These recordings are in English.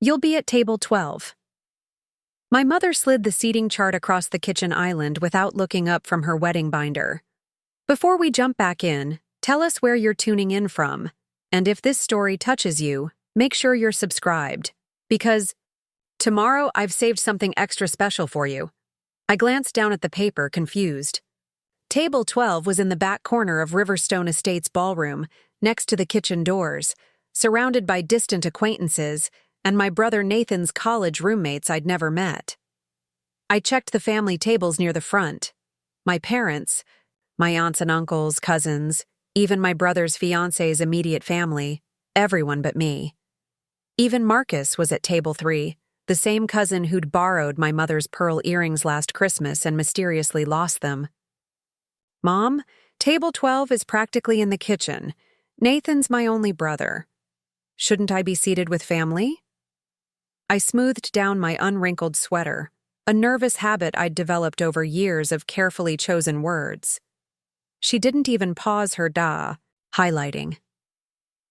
You'll be at table 12. My mother slid the seating chart across the kitchen island without looking up from her wedding binder. Before we jump back in, tell us where you're tuning in from, and if this story touches you, make sure you're subscribed, because tomorrow I've saved something extra special for you. I glanced down at the paper, confused. Table 12 was in the back corner of Riverstone Estate's ballroom, next to the kitchen doors, surrounded by distant acquaintances and my brother Nathan's college roommates I'd never met. I checked the family tables near the front. My parents, my aunts and uncles, cousins, even my brother's fiancée's immediate family, everyone but me. Even Marcus was at table 3, the same cousin who'd borrowed my mother's pearl earrings last Christmas and mysteriously lost them. Mom, table 12 is practically in the kitchen. Nathan's my only brother. Shouldn't I be seated with family? I smoothed down my unwrinkled sweater, a nervous habit I'd developed over years of carefully chosen words. She didn't even pause her highlighting.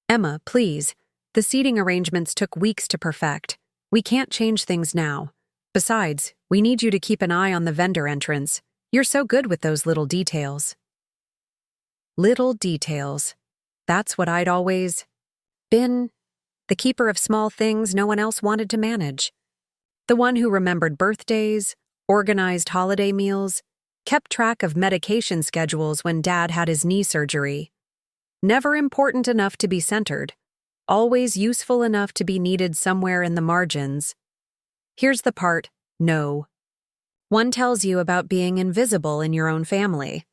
Emma, please. The seating arrangements took weeks to perfect. We can't change things now. Besides, we need you to keep an eye on the vendor entrance. You're so good with those little details. Little details. That's what I'd always been. The keeper of small things no one else wanted to manage. The one who remembered birthdays, organized holiday meals, kept track of medication schedules when Dad had his knee surgery. Never important enough to be centered, always useful enough to be needed somewhere in the margins. Here's the part, no. One tells you about being invisible in your own family.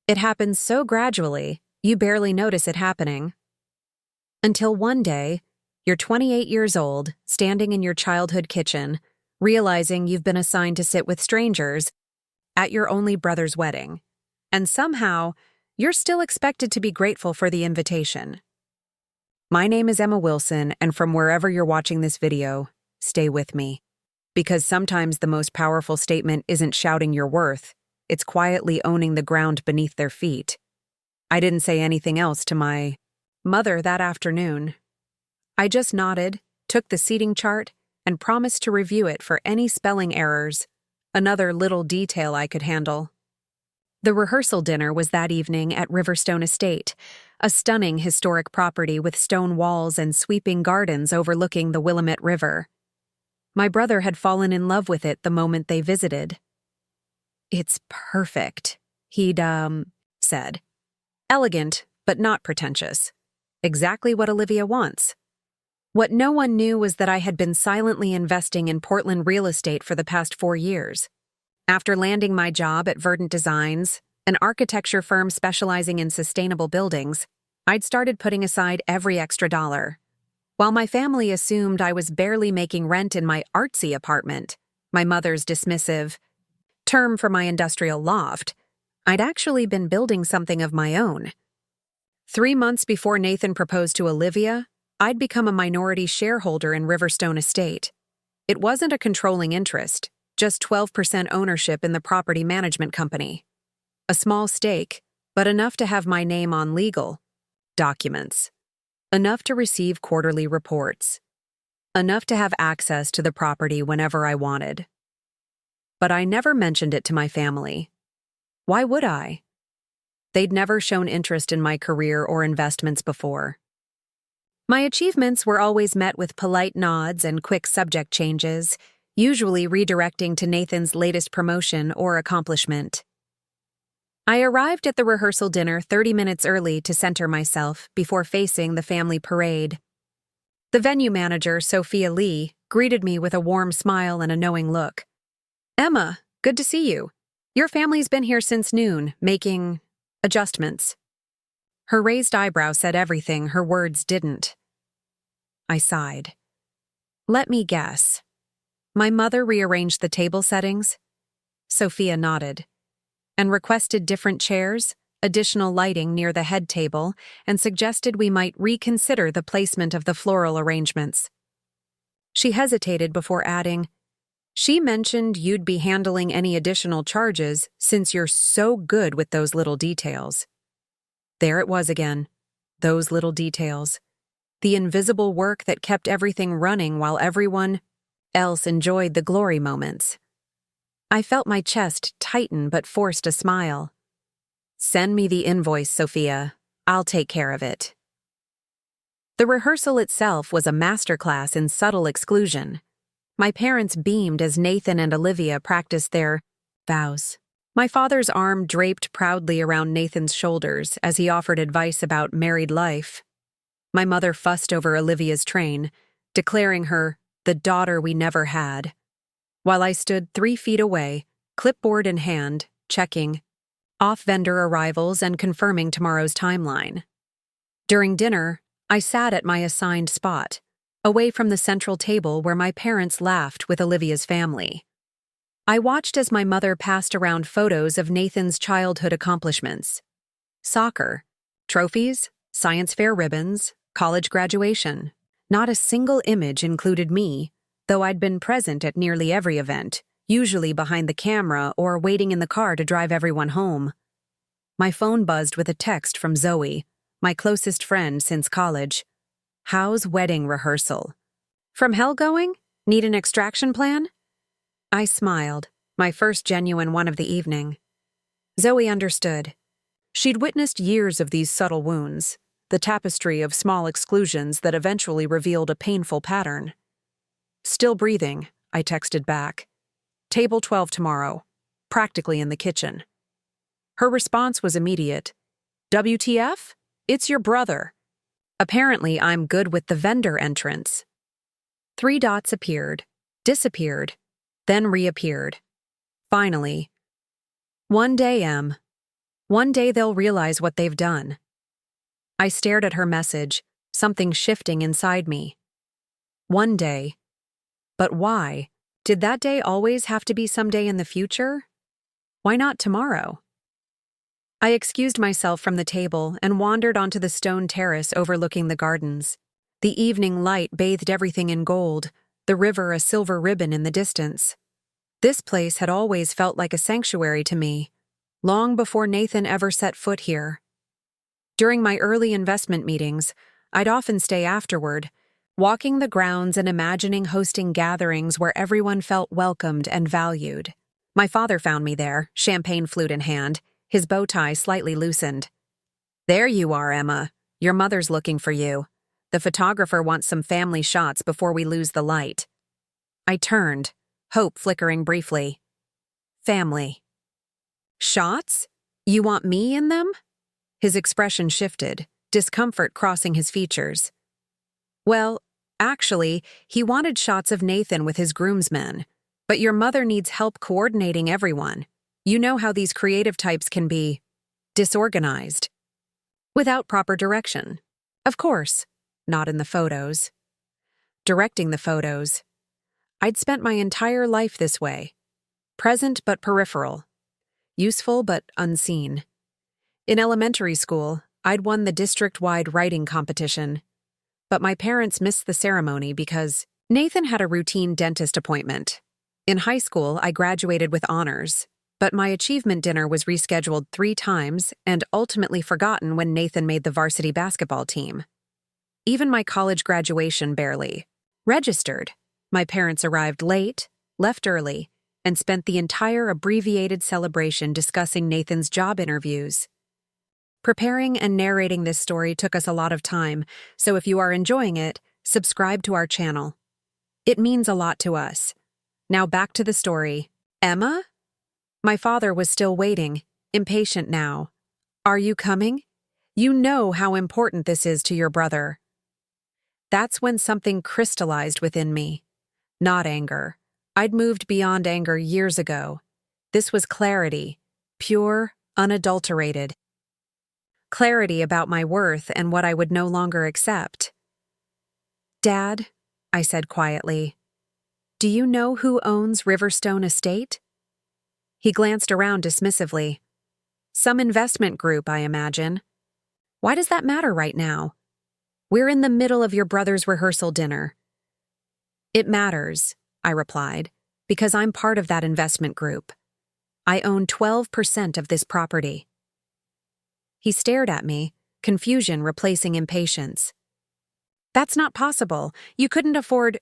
It happens so gradually, you barely notice it happening. Until one day, you're 28 years old, standing in your childhood kitchen, realizing you've been assigned to sit with strangers at your only brother's wedding, and somehow, you're still expected to be grateful for the invitation. My name is Emma Wilson, and from wherever you're watching this video, stay with me. Because sometimes the most powerful statement isn't shouting your worth, it's quietly owning the ground beneath their feet. I didn't say anything else to my mother that afternoon. I just nodded, took the seating chart, and promised to review it for any spelling errors, another little detail I could handle. The rehearsal dinner was that evening at Riverstone Estate, a stunning historic property with stone walls and sweeping gardens overlooking the Willamette River. My brother had fallen in love with it the moment they visited. It's perfect, he'd, said. Elegant, but not pretentious. Exactly what Olivia wants. What no one knew was that I had been silently investing in Portland real estate for the past 4 years. After landing my job at Verdant Designs, an architecture firm specializing in sustainable buildings, I'd started putting aside every extra dollar. While my family assumed I was barely making rent in my artsy apartment, my mother's dismissive term for my industrial loft, I'd actually been building something of my own. 3 months before Nathan proposed to Olivia, I'd become a minority shareholder in Riverstone Estate. It wasn't a controlling interest, just 12% ownership in the property management company. A small stake, but enough to have my name on legal documents. Enough to receive quarterly reports. Enough to have access to the property whenever I wanted. But I never mentioned it to my family. Why would I? They'd never shown interest in my career or investments before. My achievements were always met with polite nods and quick subject changes, usually redirecting to Nathan's latest promotion or accomplishment. I arrived at the rehearsal dinner 30 minutes early to center myself before facing the family parade. The venue manager, Sophia Lee, greeted me with a warm smile and a knowing look. Emma, good to see you. Your family's been here since noon, making adjustments. Her raised eyebrow said everything her words didn't. I sighed. Let me guess. My mother rearranged the table settings? Sophia nodded. And requested different chairs, additional lighting near the head table, and suggested we might reconsider the placement of the floral arrangements. She hesitated before adding, She mentioned you'd be handling any additional charges since you're so good with those little details. There it was again. Those little details. the invisible work that kept everything running while everyone else enjoyed the glory moments. I felt my chest tighten but forced a smile. "Send me the invoice, Sophia. I'll take care of it." The rehearsal itself was a masterclass in subtle exclusion. My parents beamed as Nathan and Olivia practiced their vows. My father's arm draped proudly around Nathan's shoulders as he offered advice about married life. My mother fussed over Olivia's train, declaring her the daughter we never had, while I stood 3 feet away, clipboard in hand, checking off vendor arrivals and confirming tomorrow's timeline. During dinner, I sat at my assigned spot, away from the central table where my parents laughed with Olivia's family. I watched as my mother passed around photos of Nathan's childhood accomplishments: soccer, trophies, science fair ribbons, college graduation. Not a single image included me, though I'd been present at nearly every event, usually behind the camera or waiting in the car to drive everyone home. My phone buzzed with a text from Zoe, my closest friend since college. "How's wedding rehearsal? From hell going? Need an extraction plan?" I smiled, my first genuine one of the evening. Zoe understood. She'd witnessed years of these subtle wounds, the tapestry of small exclusions that eventually revealed a painful pattern. "Still breathing," I texted back. "Table 12 tomorrow, practically in the kitchen." Her response was immediate. "WTF? It's your brother." Apparently, I'm good with the vendor entrance. 3 dots appeared, disappeared, then reappeared. Finally. "One day, Em. One day they'll realize what they've done." I stared at her message, something shifting inside me. One day. But why? Did that day always have to be someday in the future? Why not tomorrow? I excused myself from the table and wandered onto the stone terrace overlooking the gardens. The evening light bathed everything in gold, the river a silver ribbon in the distance. This place had always felt like a sanctuary to me, long before Nathan ever set foot here. During my early investment meetings, I'd often stay afterward, walking the grounds and imagining hosting gatherings where everyone felt welcomed and valued. My father found me there, champagne flute in hand, his bow tie slightly loosened. "There you are, Emma. Your mother's looking for you. The photographer wants some family shots before we lose the light." I turned, hope flickering briefly. "Family. Shots? You want me in them?" His expression shifted, discomfort crossing his features. "Well, actually, he wanted shots of Nathan with his groomsmen, but your mother needs help coordinating everyone. You know how these creative types can be disorganized. Without proper direction. Of course, not in the photos. Directing the photos. I'd spent my entire life this way. Present but peripheral. Useful but unseen. In elementary school, I'd won the district-wide writing competition. But my parents missed the ceremony because Nathan had a routine dentist appointment. In high school, I graduated with honors, but my achievement dinner was rescheduled 3 times and ultimately forgotten when Nathan made the varsity basketball team. Even my college graduation barely registered. My parents arrived late, left early, and spent the entire abbreviated celebration discussing Nathan's job interviews. Preparing and narrating this story took us a lot of time, so if you are enjoying it, subscribe to our channel. It means a lot to us. Now back to the story. "Emma?" My father was still waiting, impatient now. "Are you coming? You know how important this is to your brother." That's when something crystallized within me. Not anger. I'd moved beyond anger years ago. This was clarity, pure, unadulterated. Clarity about my worth and what I would no longer accept. "Dad," I said quietly, "do you know who owns Riverstone Estate?" He glanced around dismissively. "Some investment group, I imagine." "Why does that matter right now? We're in the middle of your brother's rehearsal dinner." "It matters," I replied, "because I'm part of that investment group. I own 12% of this property." He stared at me, confusion replacing impatience. That's not possible. You couldn't afford.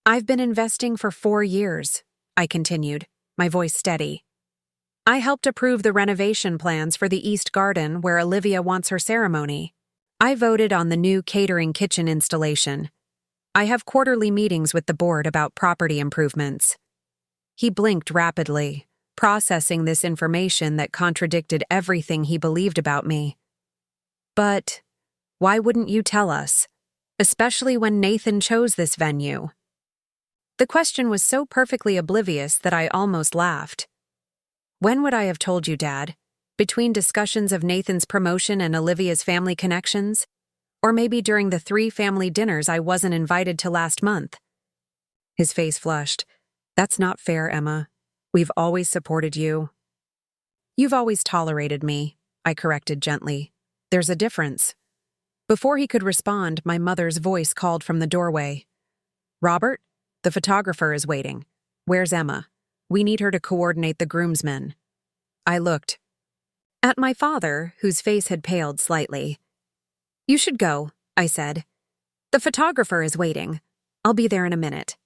I've been investing for 4 years, I continued, my voice steady. I helped approve the renovation plans for the East Garden where Olivia wants her ceremony. I voted on the new catering kitchen installation. I have quarterly meetings with the board about property improvements. He blinked rapidly, processing this information that contradicted everything he believed about me. But why wouldn't you tell us? Especially when Nathan chose this venue. The question was so perfectly oblivious that I almost laughed. When would I have told you, Dad? Between discussions of Nathan's promotion and Olivia's family connections? Or maybe during the 3 family dinners I wasn't invited to last month? His face flushed. That's not fair, Emma. We've always supported you. You've always tolerated me, I corrected gently. There's a difference. Before he could respond, my mother's voice called from the doorway. Robert, the photographer is waiting. Where's Emma? We need her to coordinate the groomsmen. I looked at my father, whose face had paled slightly. You should go, I said. The photographer is waiting. I'll be there in a minute.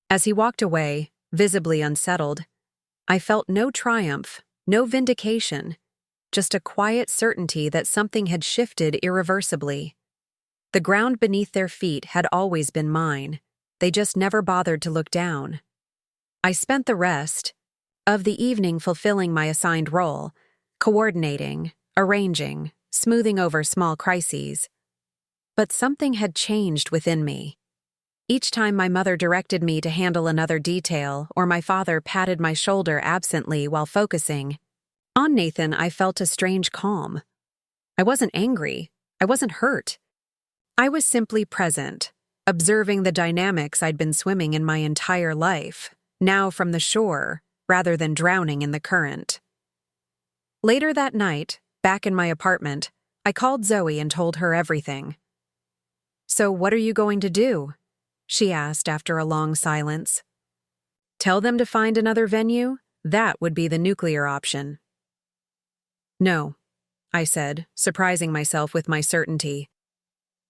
As he walked away, visibly unsettled, I felt no triumph, no vindication, just a quiet certainty that something had shifted irreversibly. The ground beneath their feet had always been mine. They just never bothered to look down. I spent the rest of the evening fulfilling my assigned role, coordinating, arranging, smoothing over small crises. But something had changed within me. Each time my mother directed me to handle another detail or my father patted my shoulder absently while focusing on Nathan, I felt a strange calm. I wasn't angry. I wasn't hurt. I was simply present, observing the dynamics I'd been swimming in my entire life, now from the shore, rather than drowning in the current. Later that night, back in my apartment, I called Zoe and told her everything. So what are you going to do? She asked after a long silence. Tell them to find another venue? That would be the nuclear option. No, I said, surprising myself with my certainty.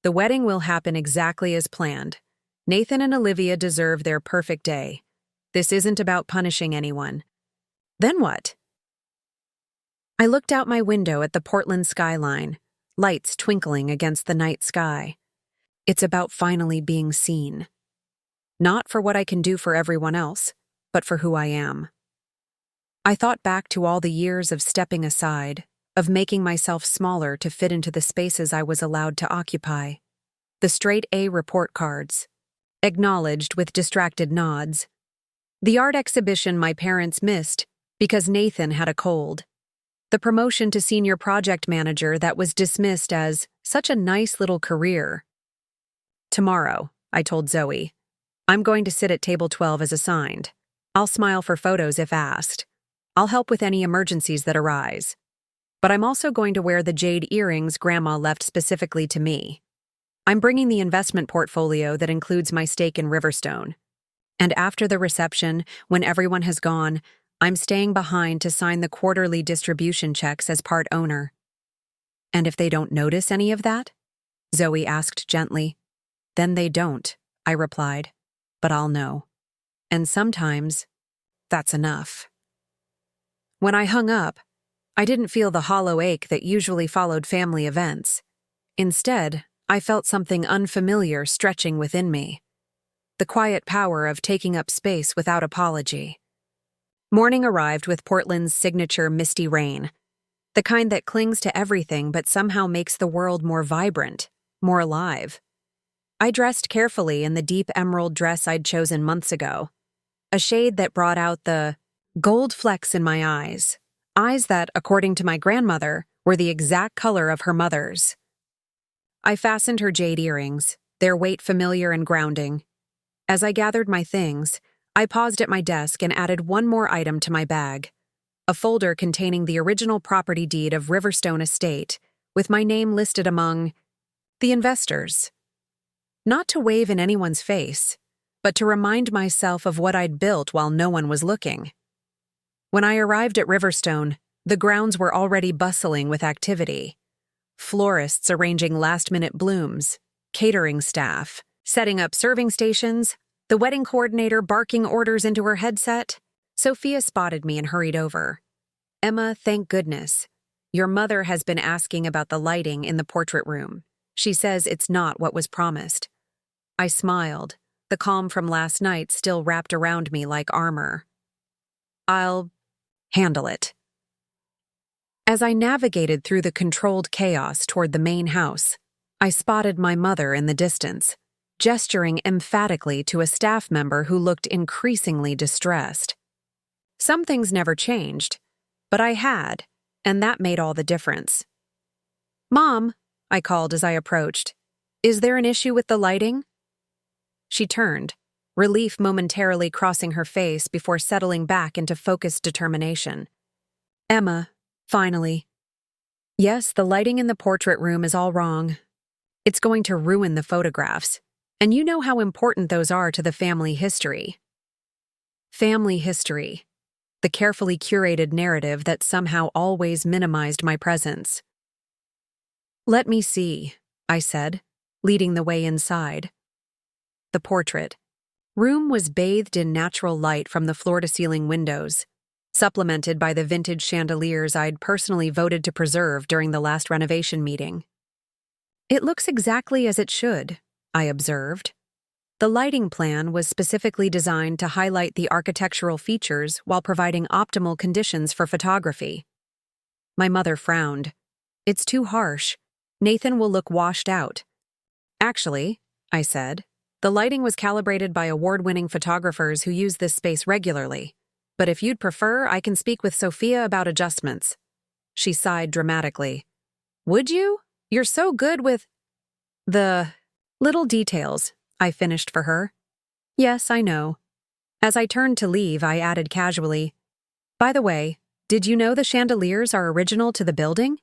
The wedding will happen exactly as planned. Nathan and Olivia deserve their perfect day. This isn't about punishing anyone. Then what? I looked out my window at the Portland skyline, lights twinkling against the night sky. It's about finally being seen. Not for what I can do for everyone else, but for who I am. I thought back to all the years of stepping aside, of making myself smaller to fit into the spaces I was allowed to occupy. The straight A report cards, acknowledged with distracted nods. The art exhibition my parents missed because Nathan had a cold. The promotion to senior project manager that was dismissed as such a nice little career. Tomorrow, I told Zoe, I'm going to sit at table 12 as assigned. I'll smile for photos if asked. I'll help with any emergencies that arise. But I'm also going to wear the jade earrings Grandma left specifically to me. I'm bringing the investment portfolio that includes my stake in Riverstone. And after the reception, when everyone has gone, I'm staying behind to sign the quarterly distribution checks as part owner. And if they don't notice any of that? Zoe asked gently. Then they don't, I replied. But I'll know. And sometimes, that's enough. When I hung up, I didn't feel the hollow ache that usually followed family events. Instead, I felt something unfamiliar stretching within me. The quiet power of taking up space without apology. Morning arrived with Portland's signature misty rain, the kind that clings to everything but somehow makes the world more vibrant, more alive. I dressed carefully in the deep emerald dress I'd chosen months ago, a shade that brought out the gold flecks in my eyes that, according to my grandmother, were the exact color of her mother's. I fastened her jade earrings, their weight familiar and grounding. As I gathered my things, I paused at my desk and added one more item to my bag, a folder containing the original property deed of Riverstone Estate, with my name listed among the investors. Not to wave in anyone's face, but to remind myself of what I'd built while no one was looking. When I arrived at Riverstone, the grounds were already bustling with activity. Florists arranging last-minute blooms, catering staff, setting up serving stations, the wedding coordinator barking orders into her headset. Sophia spotted me and hurried over. "Emma, thank goodness. Your mother has been asking about the lighting in the portrait room. She says it's not what was promised." I smiled, the calm from last night still wrapped around me like armor. "I'll handle it." As I navigated through the controlled chaos toward the main house, I spotted my mother in the distance, gesturing emphatically to a staff member who looked increasingly distressed. Some things never changed, but I had, and that made all the difference. "Mom," I called as I approached, "is there an issue with the lighting?" She turned, relief momentarily crossing her face before settling back into focused determination. "Emma, finally. Yes, the lighting in the portrait room is all wrong. It's going to ruin the photographs, and you know how important those are to the family history." Family history. The carefully curated narrative that somehow always minimized my presence. "Let me see," I said, leading the way inside. The portrait room was bathed in natural light from the floor-to-ceiling windows, supplemented by the vintage chandeliers I'd personally voted to preserve during the last renovation meeting. "It looks exactly as it should," I observed. The lighting plan was specifically designed to highlight the architectural features while providing optimal conditions for photography. My mother frowned. "It's too harsh. Nathan will look washed out." "Actually," I said, "the lighting was calibrated by award-winning photographers who use this space regularly. But if you'd prefer, I can speak with Sophia about adjustments." She sighed dramatically. "Would you? You're so good with the little details," I finished for her. "Yes, I know." As I turned to leave, I added casually, "By the way, did you know the chandeliers are original to the building?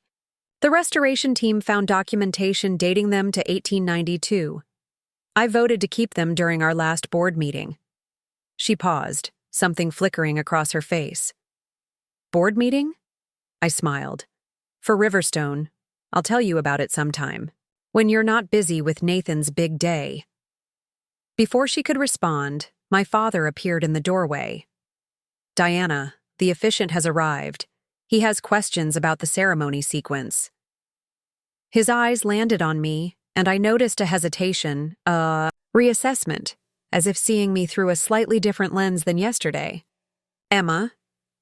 The restoration team found documentation dating them to 1892. I voted to keep them during our last board meeting." She paused, something flickering across her face. "Board meeting?" I smiled. "For Riverstone. I'll tell you about it sometime, when you're not busy with Nathan's big day." Before she could respond, my father appeared in the doorway. "Diana, the officiant has arrived. He has questions about the ceremony sequence." His eyes landed on me, and I noticed a hesitation, a reassessment, as if seeing me through a slightly different lens than yesterday. "Emma,"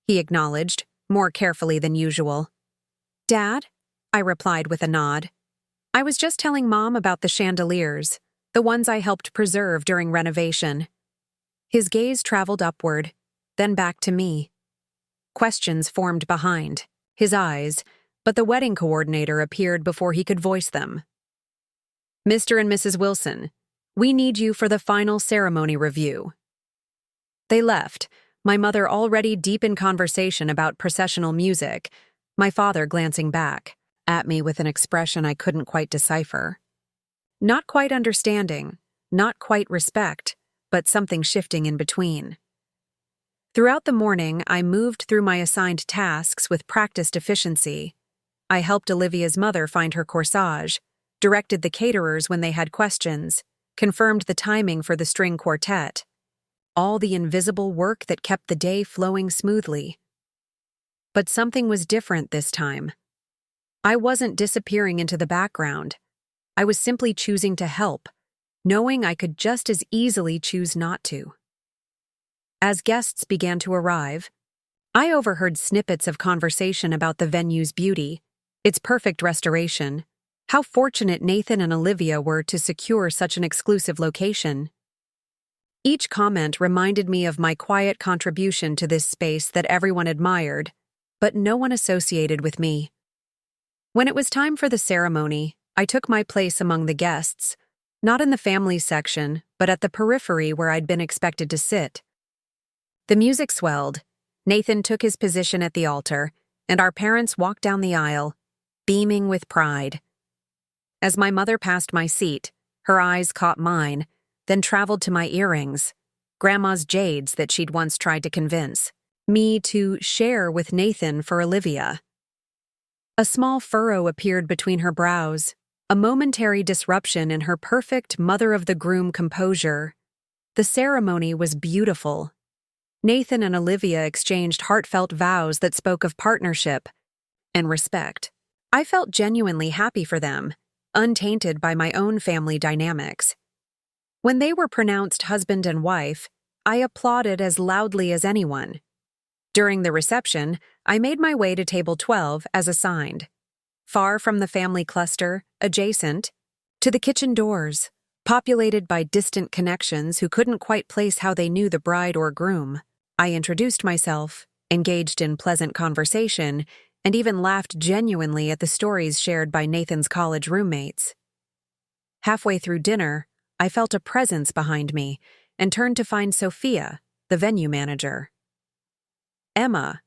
he acknowledged, more carefully than usual. "Dad?" I replied with a nod. "I was just telling Mom about the chandeliers, the ones I helped preserve during renovation." His gaze traveled upward, then back to me. Questions formed behind his eyes, but the wedding coordinator appeared before he could voice them. "Mr. and Mrs. Wilson, we need you for the final ceremony review." They left, my mother already deep in conversation about processional music, my father glancing back at me with an expression I couldn't quite decipher. Not quite understanding, not quite respect, but something shifting in between. Throughout the morning, I moved through my assigned tasks with practiced efficiency. I helped Olivia's mother find her corsage, directed the caterers when they had questions, confirmed the timing for the string quartet. All the invisible work that kept the day flowing smoothly. But something was different this time. I wasn't disappearing into the background. I was simply choosing to help, knowing I could just as easily choose not to. As guests began to arrive, I overheard snippets of conversation about the venue's beauty, its perfect restoration, how fortunate Nathan and Olivia were to secure such an exclusive location. Each comment reminded me of my quiet contribution to this space that everyone admired, but no one associated with me. When it was time for the ceremony, I took my place among the guests, not in the family section, but at the periphery where I'd been expected to sit. The music swelled, Nathan took his position at the altar, and our parents walked down the aisle, beaming with pride. As my mother passed my seat, her eyes caught mine, then traveled to my earrings, Grandma's jades that she'd once tried to convince me to share with Nathan for Olivia. A small furrow appeared between her brows, a momentary disruption in her perfect mother-of-the-groom composure. The ceremony was beautiful. Nathan and Olivia exchanged heartfelt vows that spoke of partnership and respect. I felt genuinely happy for them, untainted by my own family dynamics. When they were pronounced husband and wife, I applauded as loudly as anyone. During the reception, I made my way to table 12 as assigned. Far from the family cluster, adjacent to the kitchen doors, populated by distant connections who couldn't quite place how they knew the bride or groom. I introduced myself, engaged in pleasant conversation, and even laughed genuinely at the stories shared by Nathan's college roommates. Halfway through dinner, I felt a presence behind me and turned to find Sophia, the venue manager. "Emma,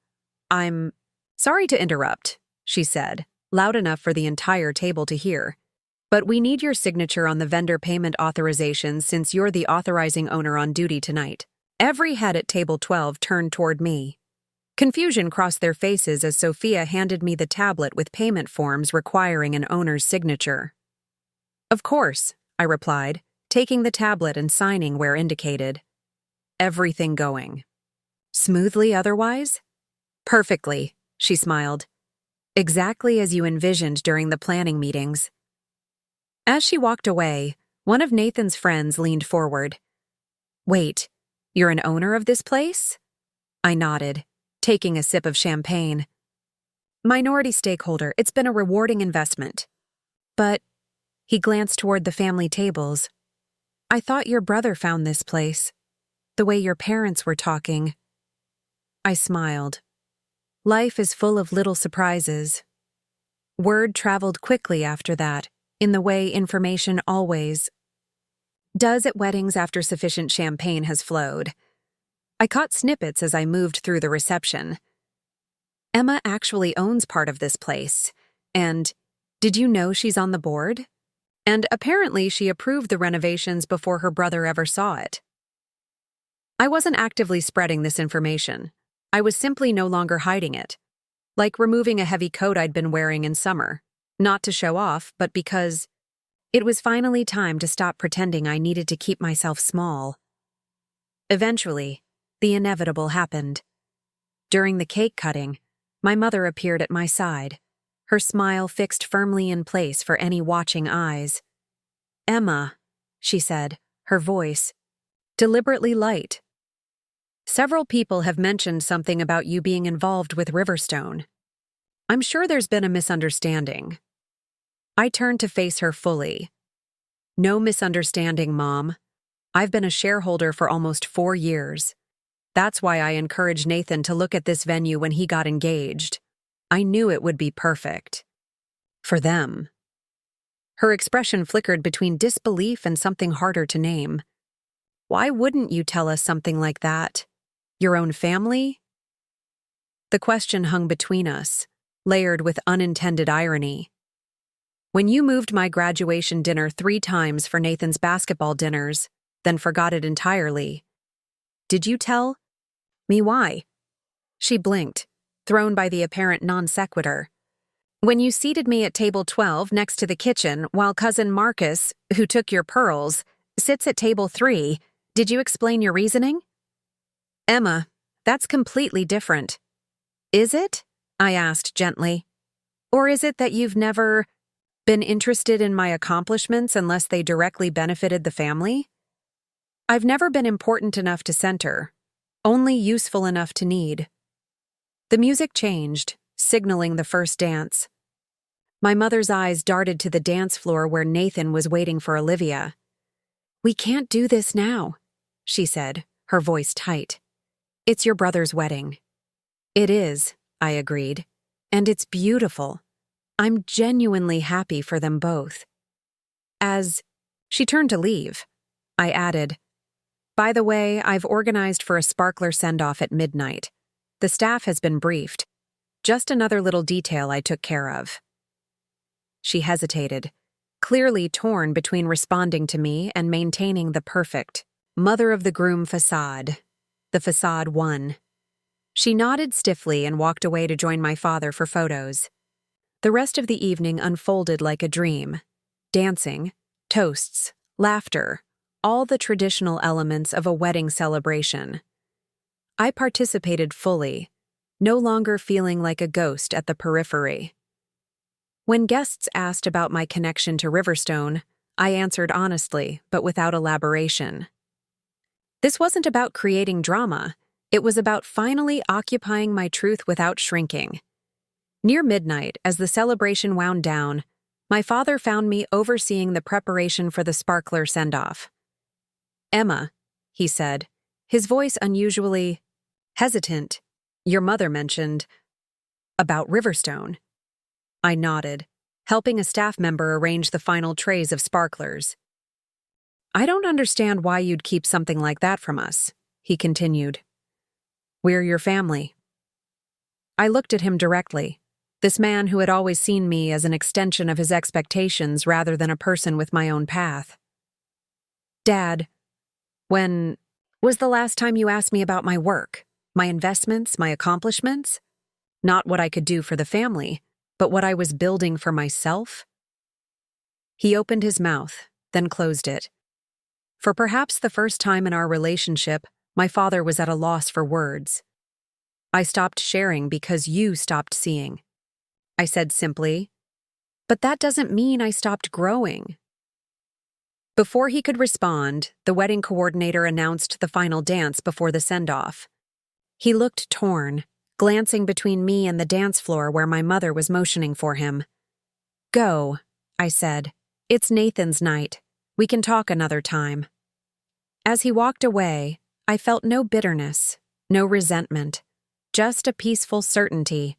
I'm sorry to interrupt," she said, loud enough for the entire table to hear. "But we need your signature on the vendor payment authorization since you're the authorizing owner on duty tonight." Every head at table 12 turned toward me. Confusion crossed their faces as Sophia handed me the tablet with payment forms requiring an owner's signature. "Of course," I replied, taking the tablet and signing where indicated. "Everything going smoothly otherwise?" "Perfectly," she smiled. "Exactly as you envisioned during the planning meetings." As she walked away, one of Nathan's friends leaned forward. "Wait, you're an owner of this place?" I nodded, taking a sip of champagne. "Minority stakeholder, it's been a rewarding investment." "But," he glanced toward the family tables, "I thought your brother found this place. The way your parents were talking." I smiled. Life is full of little surprises. Word traveled quickly after that, in the way information always does at weddings after sufficient champagne has flowed. I caught snippets as I moved through the reception. "Emma actually owns part of this place. And did you know she's on the board? And apparently she approved the renovations before her brother ever saw it." I wasn't actively spreading this information. I was simply no longer hiding it. Like removing a heavy coat I'd been wearing in summer. Not to show off, but because it was finally time to stop pretending I needed to keep myself small. Eventually, the inevitable happened. During the cake cutting, my mother appeared at my side, her smile fixed firmly in place for any watching eyes. "Emma," she said, her voice deliberately light. "Several people have mentioned something about you being involved with Riverstone. I'm sure there's been a misunderstanding." I turned to face her fully. "No misunderstanding, Mom. I've been a shareholder for almost 4 years. That's why I encouraged Nathan to look at this venue when he got engaged. I knew it would be perfect. For them." Her expression flickered between disbelief and something harder to name. "Why wouldn't you tell us something like that? Your own family?" The question hung between us, layered with unintended irony. "When you moved my graduation dinner 3 times for Nathan's basketball dinners, then forgot it entirely, did you tell me why?" She blinked, thrown by the apparent non sequitur. "When you seated me at table 12 next to the kitchen while cousin Marcus, who took your pearls, sits at table 3, did you explain your reasoning?" "Emma, that's completely different." "Is it?" I asked gently. "Or is it that you've never been interested in my accomplishments unless they directly benefited the family?" "I've never been important enough to center, only useful enough to need." The music changed, signaling the first dance. My mother's eyes darted to the dance floor where Nathan was waiting for Olivia. "We can't do this now," she said, her voice tight. "It's your brother's wedding." "It is," I agreed. "And it's beautiful. I'm genuinely happy for them both." As she turned to leave, I added, "By the way, I've organized for a sparkler send-off at midnight. The staff has been briefed. Just another little detail I took care of." She hesitated, clearly torn between responding to me and maintaining the perfect mother-of-the-groom facade. The facade won. She nodded stiffly and walked away to join my father for photos. The rest of the evening unfolded like a dream. Dancing, toasts, laughter, all the traditional elements of a wedding celebration. I participated fully, no longer feeling like a ghost at the periphery. When guests asked about my connection to Riverstone, I answered honestly, but without elaboration. This wasn't about creating drama, it was about finally occupying my truth without shrinking. Near midnight, as the celebration wound down, my father found me overseeing the preparation for the sparkler send-off. "Emma," he said, his voice unusually hesitant, "your mother mentioned about Riverstone." I nodded, helping a staff member arrange the final trays of sparklers. "I don't understand why you'd keep something like that from us," he continued. "We're your family." I looked at him directly, this man who had always seen me as an extension of his expectations rather than a person with my own path. "Dad, when was the last time you asked me about my work, my investments, my accomplishments? Not what I could do for the family, but what I was building for myself?" He opened his mouth, then closed it. For perhaps the first time in our relationship, my father was at a loss for words. "I stopped sharing because you stopped seeing," I said simply. "But that doesn't mean I stopped growing." Before he could respond, the wedding coordinator announced the final dance before the send-off. He looked torn, glancing between me and the dance floor where my mother was motioning for him. "Go," I said. "It's Nathan's night. We can talk another time." As he walked away, I felt no bitterness, no resentment, just a peaceful certainty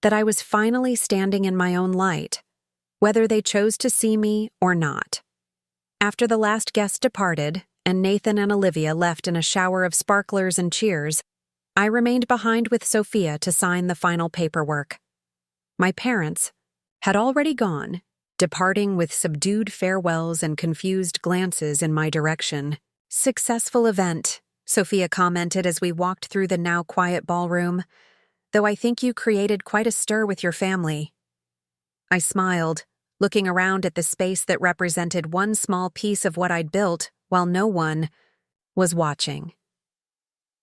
that I was finally standing in my own light, whether they chose to see me or not. After the last guest departed, and Nathan and Olivia left in a shower of sparklers and cheers, I remained behind with Sophia to sign the final paperwork. My parents had already gone, departing with subdued farewells and confused glances in my direction. "Successful event," Sophia commented as we walked through the now quiet ballroom, "though I think you created quite a stir with your family." I smiled, looking around at the space that represented one small piece of what I'd built while no one was watching.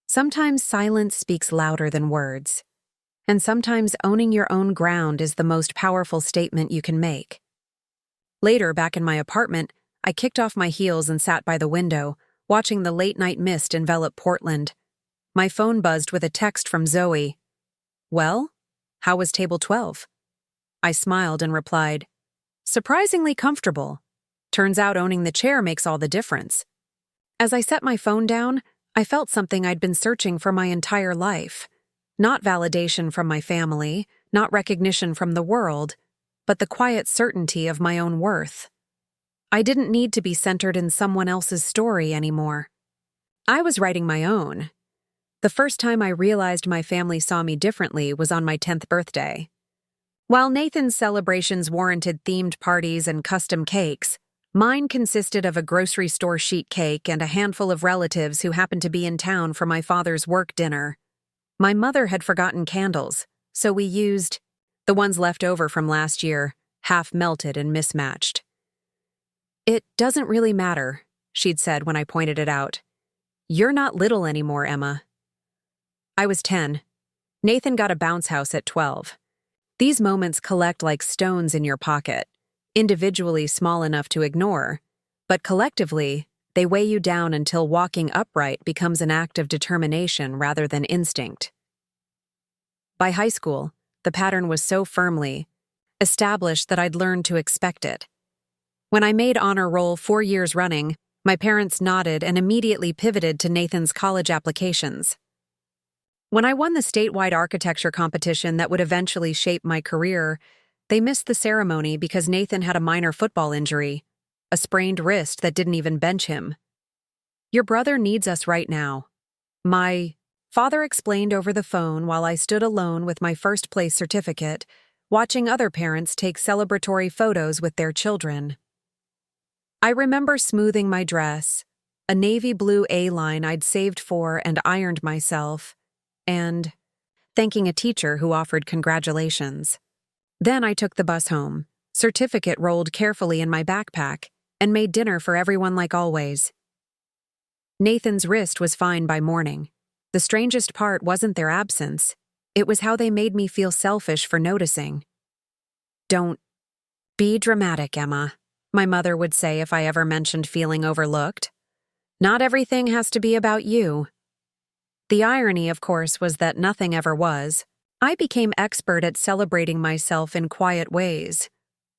Sometimes silence speaks louder than words, and sometimes owning your own ground is the most powerful statement you can make. Later, back in my apartment, I kicked off my heels and sat by the window, watching the late-night mist envelop Portland. My phone buzzed with a text from Zoe. "Well, how was table 12? I smiled and replied, "Surprisingly comfortable. Turns out owning the chair makes all the difference." As I set my phone down, I felt something I'd been searching for my entire life. Not validation from my family, not recognition from the world, but the quiet certainty of my own worth. I didn't need to be centered in someone else's story anymore. I was writing my own. The first time I realized my family saw me differently was on my 10th birthday. While Nathan's celebrations warranted themed parties and custom cakes, mine consisted of a grocery store sheet cake and a handful of relatives who happened to be in town for my father's work dinner. My mother had forgotten candles, so we used the ones left over from last year, half melted and mismatched. "It doesn't really matter," she'd said when I pointed it out. "You're not little anymore, Emma." I was 10. Nathan got a bounce house at 12. These moments collect like stones in your pocket, individually small enough to ignore, but collectively, they weigh you down until walking upright becomes an act of determination rather than instinct. By high school, the pattern was so firmly established that I'd learned to expect it. When I made honor roll 4 years running, my parents nodded and immediately pivoted to Nathan's college applications. When I won the statewide architecture competition that would eventually shape my career, they missed the ceremony because Nathan had a minor football injury, a sprained wrist that didn't even bench him. "Your brother needs us right now," my father explained over the phone while I stood alone with my first place certificate, watching other parents take celebratory photos with their children. I remember smoothing my dress, a navy blue A-line I'd saved for and ironed myself, and thanking a teacher who offered congratulations. Then I took the bus home, certificate rolled carefully in my backpack, and made dinner for everyone like always. Nathan's wrist was fine by morning. The strangest part wasn't their absence. It was how they made me feel selfish for noticing. "Don't be dramatic, Emma," my mother would say if I ever mentioned feeling overlooked. "Not everything has to be about you." The irony, of course, was that nothing ever was. I became expert at celebrating myself in quiet ways,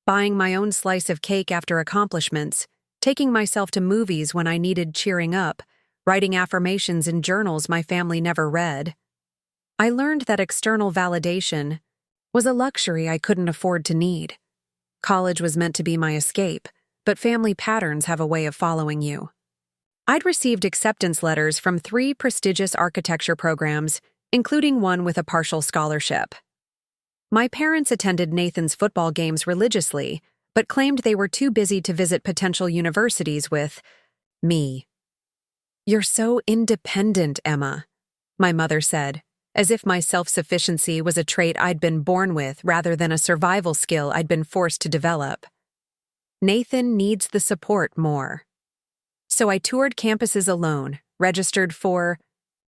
buying my own slice of cake after accomplishments, taking myself to movies when I needed cheering up, writing affirmations in journals my family never read. I learned that external validation was a luxury I couldn't afford to need. College was meant to be my escape, but family patterns have a way of following you. I'd received acceptance letters from 3 prestigious architecture programs, including one with a partial scholarship. My parents attended Nathan's football games religiously, but claimed they were too busy to visit potential universities with me. "You're so independent, Emma," my mother said, as if my self-sufficiency was a trait I'd been born with rather than a survival skill I'd been forced to develop. "Nathan needs the support more." So I toured campuses alone, registered for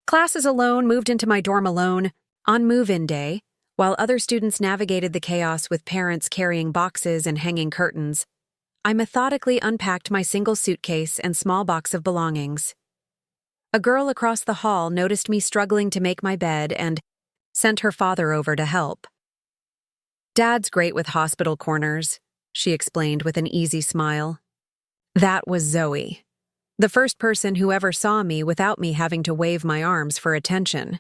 classes alone, moved into my dorm alone, on move-in day, while other students navigated the chaos with parents carrying boxes and hanging curtains. I methodically unpacked my single suitcase and small box of belongings. A girl across the hall noticed me struggling to make my bed and sent her father over to help. "Dad's great with hospital corners," she explained with an easy smile. That was Zoe, the first person who ever saw me without me having to wave my arms for attention.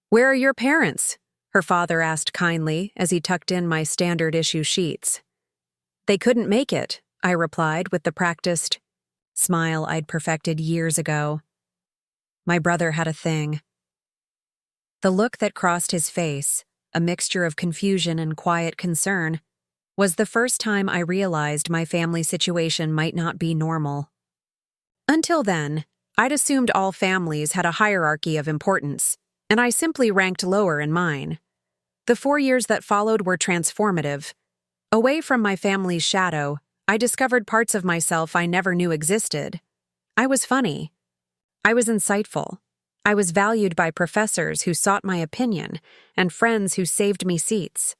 "Where are your parents?" her father asked kindly as he tucked in my standard issue sheets. "They couldn't make it," I replied with the practiced smile I'd perfected years ago. My brother had a thing. The look that crossed his face, a mixture of confusion and quiet concern, was the first time I realized my family situation might not be normal. Until then, I'd assumed all families had a hierarchy of importance, and I simply ranked lower in mine. The 4 years that followed were transformative. Away from my family's shadow, I discovered parts of myself I never knew existed. I was funny. I was insightful. I was valued by professors who sought my opinion and friends who saved me seats.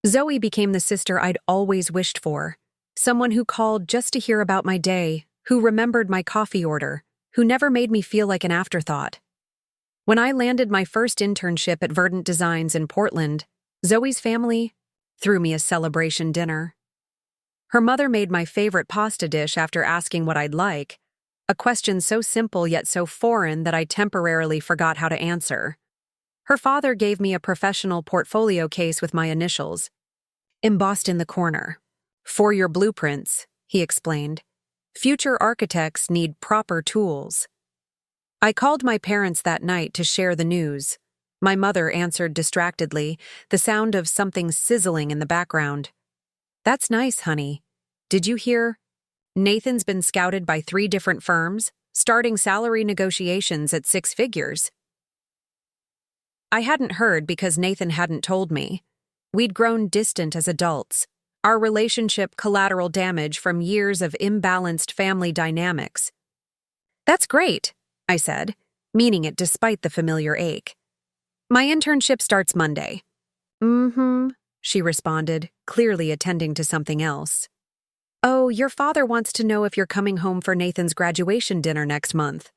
Zoe became the sister I'd always wished for, someone who called just to hear about my day, who remembered my coffee order, who never made me feel like an afterthought. When I landed my first internship at Verdant Designs in Portland, Zoe's family threw me a celebration dinner. Her mother made my favorite pasta dish after asking what I'd like, a question so simple yet so foreign that I temporarily forgot how to answer. Her father gave me a professional portfolio case with my initials, embossed in the corner. "For your blueprints," he explained. "Future architects need proper tools." I called my parents that night to share the news. My mother answered distractedly, the sound of something sizzling in the background. "That's nice, honey. Did you hear? Nathan's been scouted by 3 different firms, starting salary negotiations at 6 figures." I hadn't heard because Nathan hadn't told me. We'd grown distant as adults, our relationship collateral damage from years of imbalanced family dynamics. "That's great," I said, meaning it despite the familiar ache. "My internship starts Monday." "Mm-hmm," she responded, clearly attending to something else. "Oh, your father wants to know if you're coming home for Nathan's graduation dinner next month."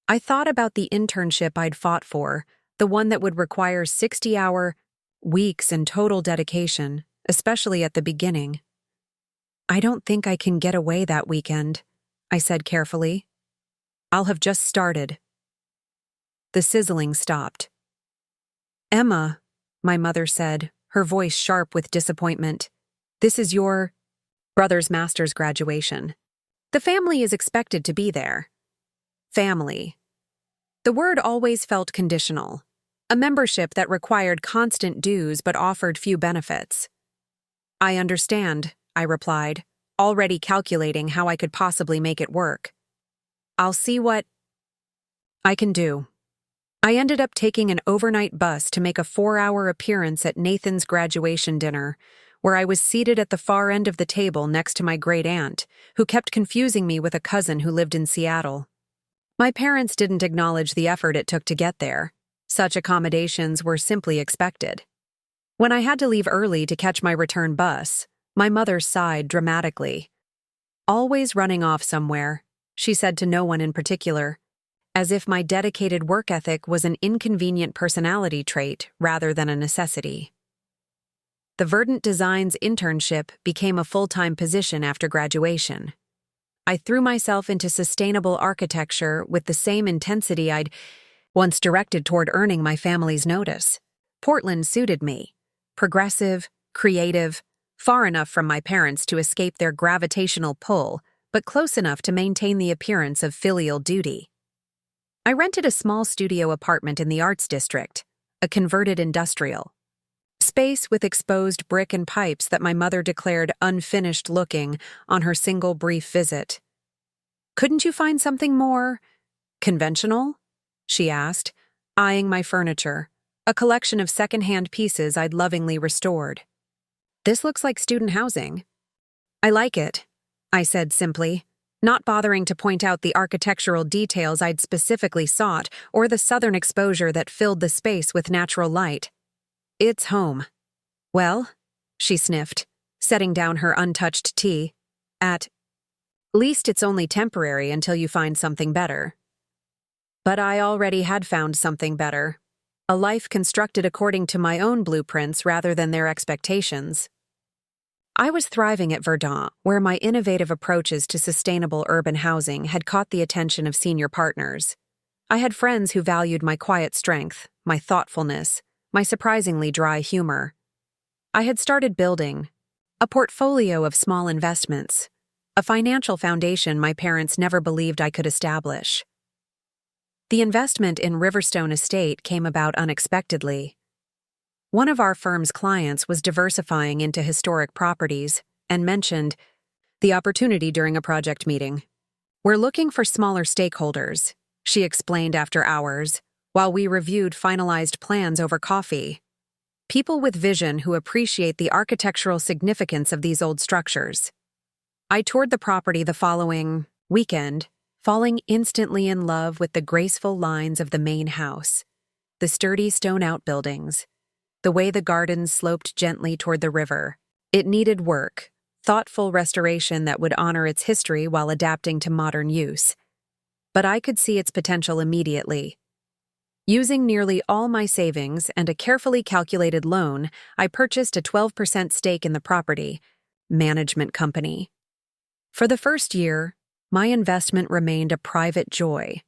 I thought about the internship I'd fought for, the one that would require 60-hour weeks and total dedication, especially at the beginning. "I don't think I can get away that weekend," I said carefully. "I'll have just started." The sizzling stopped. "Emma," my mother said, her voice sharp with disappointment, "this is your brother's master's graduation. The family is expected to be there." Family. The word always felt conditional, a membership that required constant dues but offered few benefits. "I understand," I replied, already calculating how I could possibly make it work. "I'll see what I can do." I ended up taking an overnight bus to make a 4-hour appearance at Nathan's graduation dinner, where I was seated at the far end of the table next to my great-aunt, who kept confusing me with a cousin who lived in Seattle. My parents didn't acknowledge the effort it took to get there. Such accommodations were simply expected. When I had to leave early to catch my return bus, my mother sighed dramatically. "Always running off somewhere," she said to no one in particular, as if my dedicated work ethic was an inconvenient personality trait rather than a necessity. The Verdant Designs internship became a full-time position after graduation. I threw myself into sustainable architecture with the same intensity I'd once directed toward earning my family's notice. Portland suited me. Progressive, creative, far enough from my parents to escape their gravitational pull, but close enough to maintain the appearance of filial duty. I rented a small studio apartment in the Arts District, a converted industrial space with exposed brick and pipes that my mother declared unfinished looking on her single brief visit. "Couldn't you find something more conventional?" she asked, eyeing my furniture, a collection of second-hand pieces I'd lovingly restored. "This looks like student housing." "I like it," I said simply, not bothering to point out the architectural details I'd specifically sought or the southern exposure that filled the space with natural light. "It's home." "Well," she sniffed, setting down her untouched tea, "at least it's only temporary until you find something better." But I already had found something better. A life constructed according to my own blueprints rather than their expectations. I was thriving at Verdant, where my innovative approaches to sustainable urban housing had caught the attention of senior partners. I had friends who valued my quiet strength, my thoughtfulness, my surprisingly dry humor. I had started building a portfolio of small investments, a financial foundation my parents never believed I could establish. The investment in Riverstone Estate came about unexpectedly. One of our firm's clients was diversifying into historic properties and mentioned the opportunity during a project meeting. "We're looking for smaller stakeholders," she explained after hours, while we reviewed finalized plans over coffee. "People with vision who appreciate the architectural significance of these old structures." I toured the property the following weekend, falling instantly in love with the graceful lines of the main house, the sturdy stone outbuildings, the way the gardens sloped gently toward the river. It needed work, thoughtful restoration that would honor its history while adapting to modern use. But I could see its potential immediately. Using nearly all my savings and a carefully calculated loan, I purchased a 12% stake in the property management company. For the first year, my investment remained a private joy.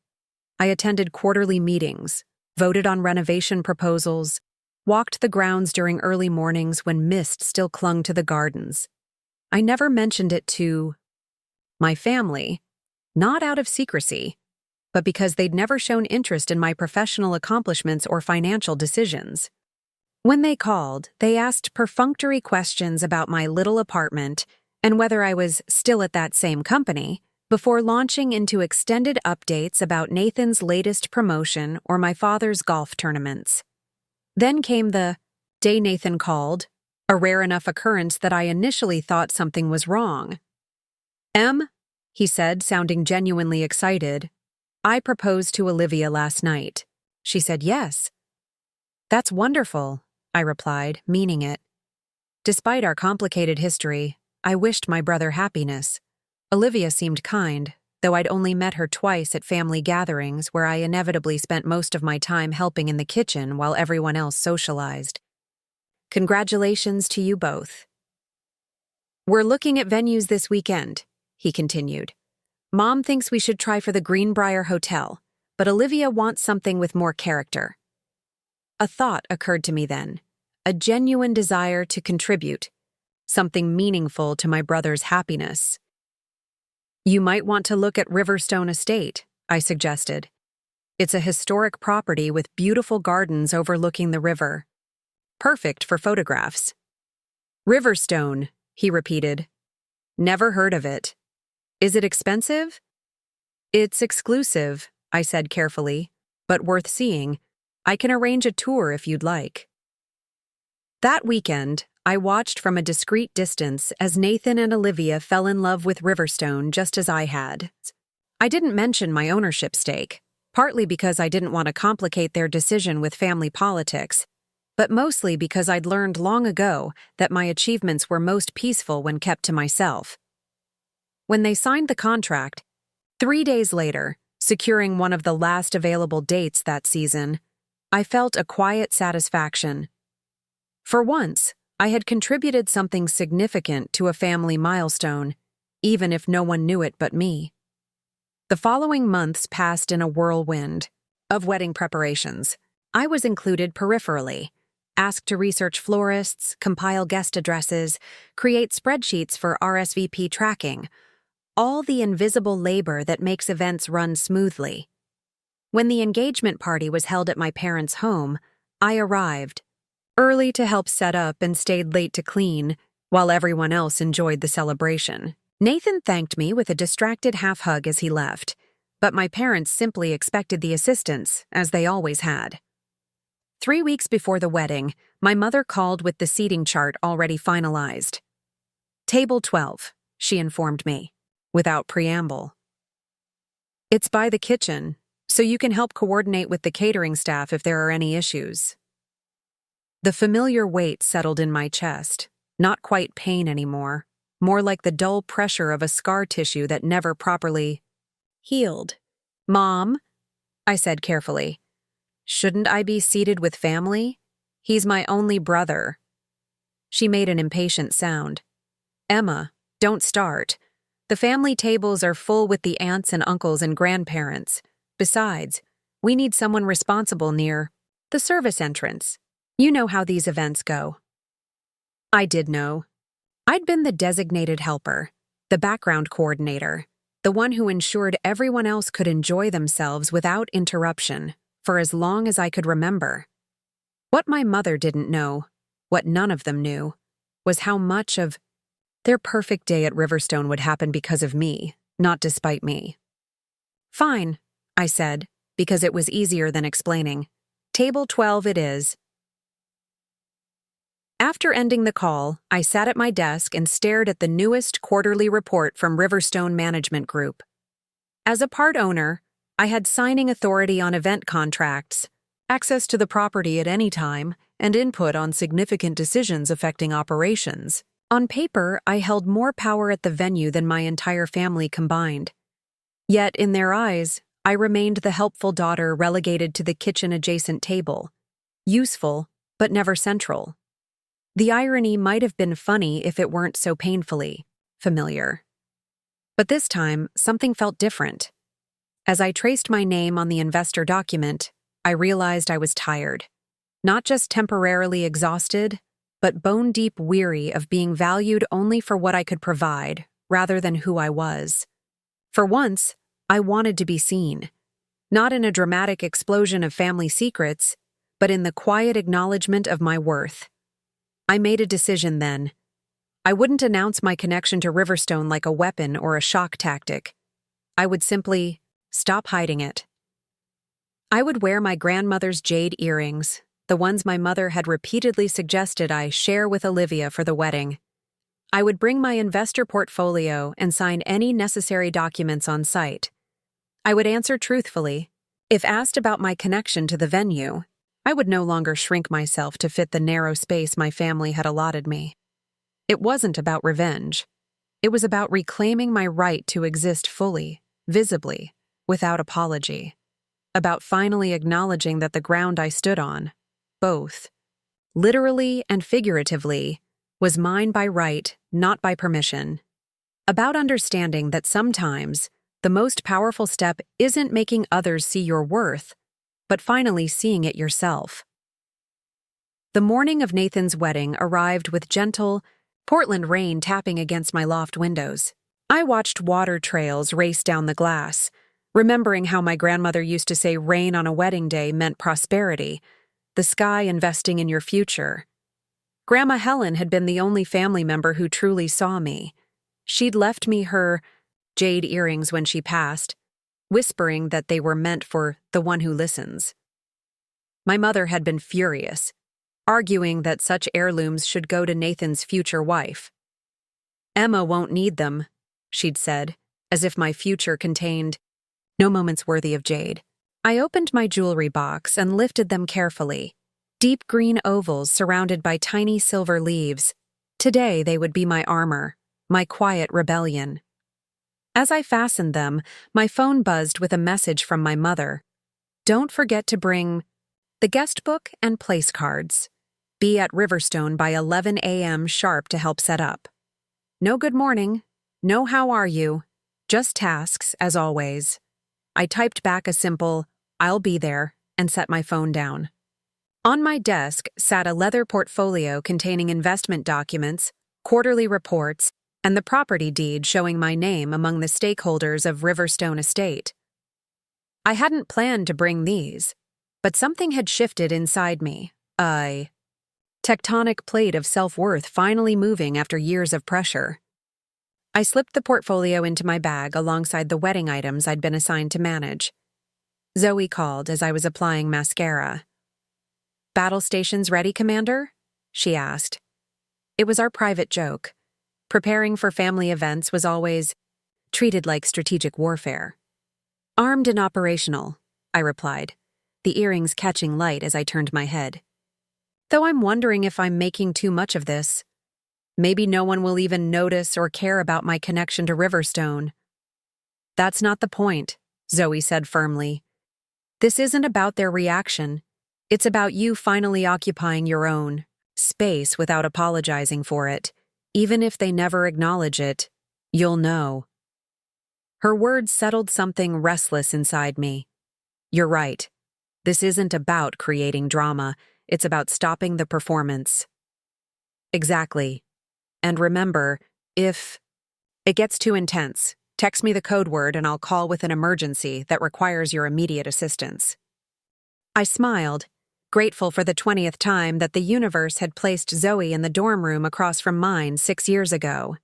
I attended quarterly meetings, voted on renovation proposals, walked the grounds during early mornings when mist still clung to the gardens. I never mentioned it to my family, not out of secrecy, but because they'd never shown interest in my professional accomplishments or financial decisions. When they called, they asked perfunctory questions about my little apartment and whether I was still at that same company, before launching into extended updates about Nathan's latest promotion or my father's golf tournaments. Then came the day Nathan called, a rare enough occurrence that I initially thought something was wrong. He said, sounding genuinely excited. "I proposed to Olivia last night." She said yes. "That's wonderful," I replied, meaning it. Despite our complicated history, I wished my brother happiness. Olivia seemed kind, though I'd only met her twice at family gatherings where I inevitably spent most of my time helping in the kitchen while everyone else socialized. "Congratulations to you both." "We're looking at venues this weekend," he continued. "Mom thinks we should try for the Greenbrier Hotel, but Olivia wants something with more character." A thought occurred to me then, a genuine desire to contribute, something meaningful to my brother's happiness. "You might want to look at Riverstone Estate," I suggested. "It's a historic property with beautiful gardens overlooking the river. Perfect for photographs." "Riverstone," he repeated. "Never heard of it. Is it expensive?" "It's exclusive," I said carefully, "but worth seeing. I can arrange a tour if you'd like." That weekend, I watched from a discreet distance as Nathan and Olivia fell in love with Riverstone just as I had. I didn't mention my ownership stake, partly because I didn't want to complicate their decision with family politics, but mostly because I'd learned long ago that my achievements were most peaceful when kept to myself. When they signed the contract, 3 days later, securing one of the last available dates that season, I felt a quiet satisfaction. For once, I had contributed something significant to a family milestone, even if no one knew it but me. The following months passed in a whirlwind of wedding preparations. I was included peripherally, asked to research florists, compile guest addresses, create spreadsheets for RSVP tracking, all the invisible labor that makes events run smoothly. When the engagement party was held at my parents' home, I arrived, early to help set up and stayed late to clean, while everyone else enjoyed the celebration. Nathan thanked me with a distracted half-hug as he left, but my parents simply expected the assistance, as they always had. 3 weeks before the wedding, my mother called with the seating chart already finalized. "Table 12, she informed me, without preamble. "It's by the kitchen, so you can help coordinate with the catering staff if there are any issues." The familiar weight settled in my chest, not quite pain anymore, more like the dull pressure of a scar tissue that never properly healed. "Mom," I said carefully, "shouldn't I be seated with family? He's my only brother." She made an impatient sound. "Emma, don't start. The family tables are full with the aunts and uncles and grandparents. Besides, we need someone responsible near the service entrance. You know how these events go." I did know. I'd been the designated helper, the background coordinator, the one who ensured everyone else could enjoy themselves without interruption for as long as I could remember. What my mother didn't know, what none of them knew, was how much of their perfect day at Riverstone would happen because of me, not despite me. "Fine," I said, because it was easier than explaining. "Table 12 it is." After ending the call, I sat at my desk and stared at the newest quarterly report from Riverstone Management Group. As a part owner, I had signing authority on event contracts, access to the property at any time, and input on significant decisions affecting operations. On paper, I held more power at the venue than my entire family combined. Yet, in their eyes, I remained the helpful daughter relegated to the kitchen-adjacent table. Useful, but never central. The irony might have been funny if it weren't so painfully familiar. But this time, something felt different. As I traced my name on the investor document, I realized I was tired. Not just temporarily exhausted, but bone-deep weary of being valued only for what I could provide, rather than who I was. For once, I wanted to be seen. Not in a dramatic explosion of family secrets, but in the quiet acknowledgement of my worth. I made a decision then. I wouldn't announce my connection to Riverstone like a weapon or a shock tactic. I would simply stop hiding it. I would wear my grandmother's jade earrings, the ones my mother had repeatedly suggested I share with Olivia for the wedding. I would bring my investor portfolio and sign any necessary documents on site. I would answer truthfully. If asked about my connection to the venue, I would no longer shrink myself to fit the narrow space my family had allotted me. It wasn't about revenge. It was about reclaiming my right to exist fully, visibly, without apology. About finally acknowledging that the ground I stood on, both, literally and figuratively, was mine by right, not by permission. About understanding that sometimes the most powerful step isn't making others see your worth, but finally seeing it yourself. The morning of Nathan's wedding arrived with gentle, Portland rain tapping against my loft windows. I watched water trails race down the glass, remembering how my grandmother used to say rain on a wedding day meant prosperity, the sky investing in your future. Grandma Helen had been the only family member who truly saw me. She'd left me her jade earrings when she passed, whispering that they were meant for the one who listens. My mother had been furious, arguing that such heirlooms should go to Nathan's future wife. "Emma won't need them," she'd said, as if my future contained no moments worthy of Jade. I opened my jewelry box and lifted them carefully. Deep green ovals surrounded by tiny silver leaves. Today they would be my armor, my quiet rebellion. As I fastened them, my phone buzzed with a message from my mother. "Don't forget to bring the guest book and place cards. Be at Riverstone by 11 a.m. sharp to help set up. No good morning, no how are you, just tasks as always." I typed back a simple, "I'll be there," and set my phone down. On my desk sat a leather portfolio containing investment documents, quarterly reports, and the property deed showing my name among the stakeholders of Riverstone Estate. I hadn't planned to bring these, but something had shifted inside me, a tectonic plate of self-worth finally moving after years of pressure. I slipped the portfolio into my bag alongside the wedding items I'd been assigned to manage. Zoe called as I was applying mascara. "Battle stations ready, Commander?" she asked. It was our private joke. Preparing for family events was always treated like strategic warfare. "Armed and operational," I replied, the earrings catching light as I turned my head. Though I'm wondering if I'm making too much of this. Maybe no one will even notice or care about my connection to Riverstone. "That's not the point," Zoe said firmly. "This isn't about their reaction. It's about you finally occupying your own space without apologizing for it. Even if they never acknowledge it, you'll know." Her words settled something restless inside me. You're right. This isn't about creating drama. It's about stopping the performance. Exactly. And remember, if it gets too intense, text me the code word and I'll call with an emergency that requires your immediate assistance. I smiled, grateful for the 20th time that the universe had placed Zoe in the dorm room across from mine 6 years ago.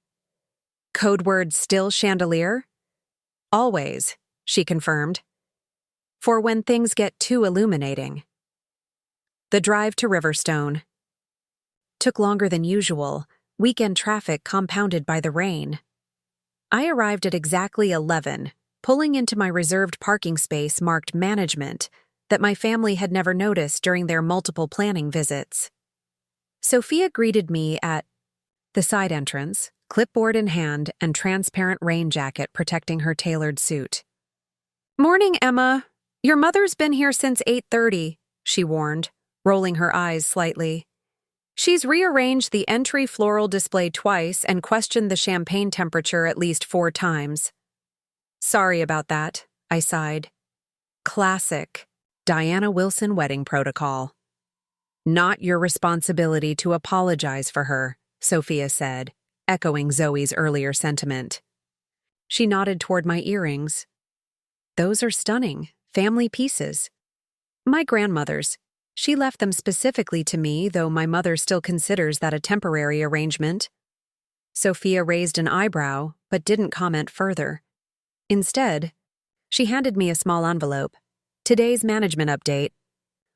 "Code word still chandelier?" "Always," she confirmed. "For when things get too illuminating." The drive to Riverstone took longer than usual, weekend traffic compounded by the rain. I arrived at exactly 11, pulling into my reserved parking space marked management that my family had never noticed during their multiple planning visits. Sophia greeted me at the side entrance, clipboard in hand and transparent rain jacket protecting her tailored suit. "Morning, Emma. Your mother's been here since 8:30, she warned, rolling her eyes slightly. "She's rearranged the entry floral display twice and questioned the champagne temperature at least 4 times. "Sorry about that," I sighed. Classic Diana Wilson wedding protocol. "Not your responsibility to apologize for her," Sophia said, echoing Zoe's earlier sentiment. She nodded toward my earrings. "Those are stunning, family pieces. My grandmother's. She left them specifically to me, though my mother still considers that a temporary arrangement." Sophia raised an eyebrow, but didn't comment further. Instead, she handed me a small envelope. "Today's management update.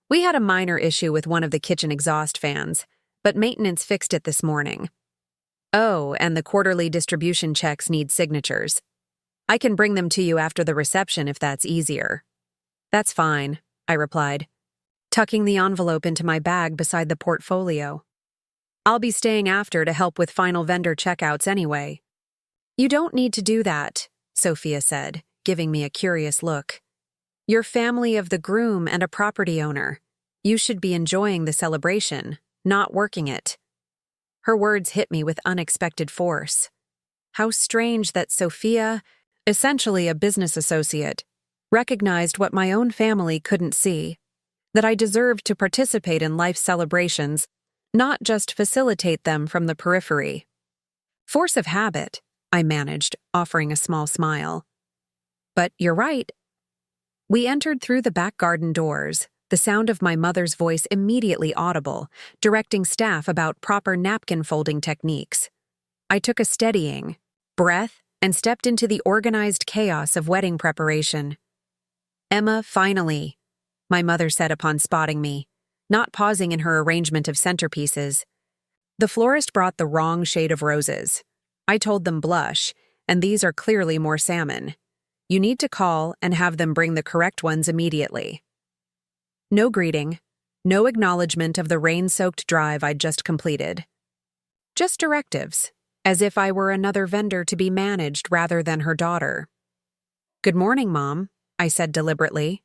We had a minor issue with one of the kitchen exhaust fans, but maintenance fixed it this morning. Oh, and the quarterly distribution checks need signatures. I can bring them to you after the reception if that's easier." "That's fine," I replied, tucking the envelope into my bag beside the portfolio. "I'll be staying after to help with final vendor checkouts anyway." "You don't need to do that," Sophia said, giving me a curious look. "You're family of the groom and a property owner. You should be enjoying the celebration, not working it." Her words hit me with unexpected force. How strange that Sophia, essentially a business associate, recognized what my own family couldn't see. That I deserved to participate in life's celebrations, not just facilitate them from the periphery. "Force of habit," I managed, offering a small smile. "But you're right." We entered through the back garden doors, the sound of my mother's voice immediately audible, directing staff about proper napkin folding techniques. I took a steadying breath and stepped into the organized chaos of wedding preparation. "Emma, finally," my mother said upon spotting me. not pausing in her arrangement of centerpieces. The florist brought the wrong shade of roses. I told them blush, and these are clearly more salmon. You need to call and have them bring the correct ones immediately. No greeting, no acknowledgement of the rain-soaked drive I'd just completed. Just directives, as if I were another vendor to be managed rather than her daughter. "Good morning, Mom," I said deliberately.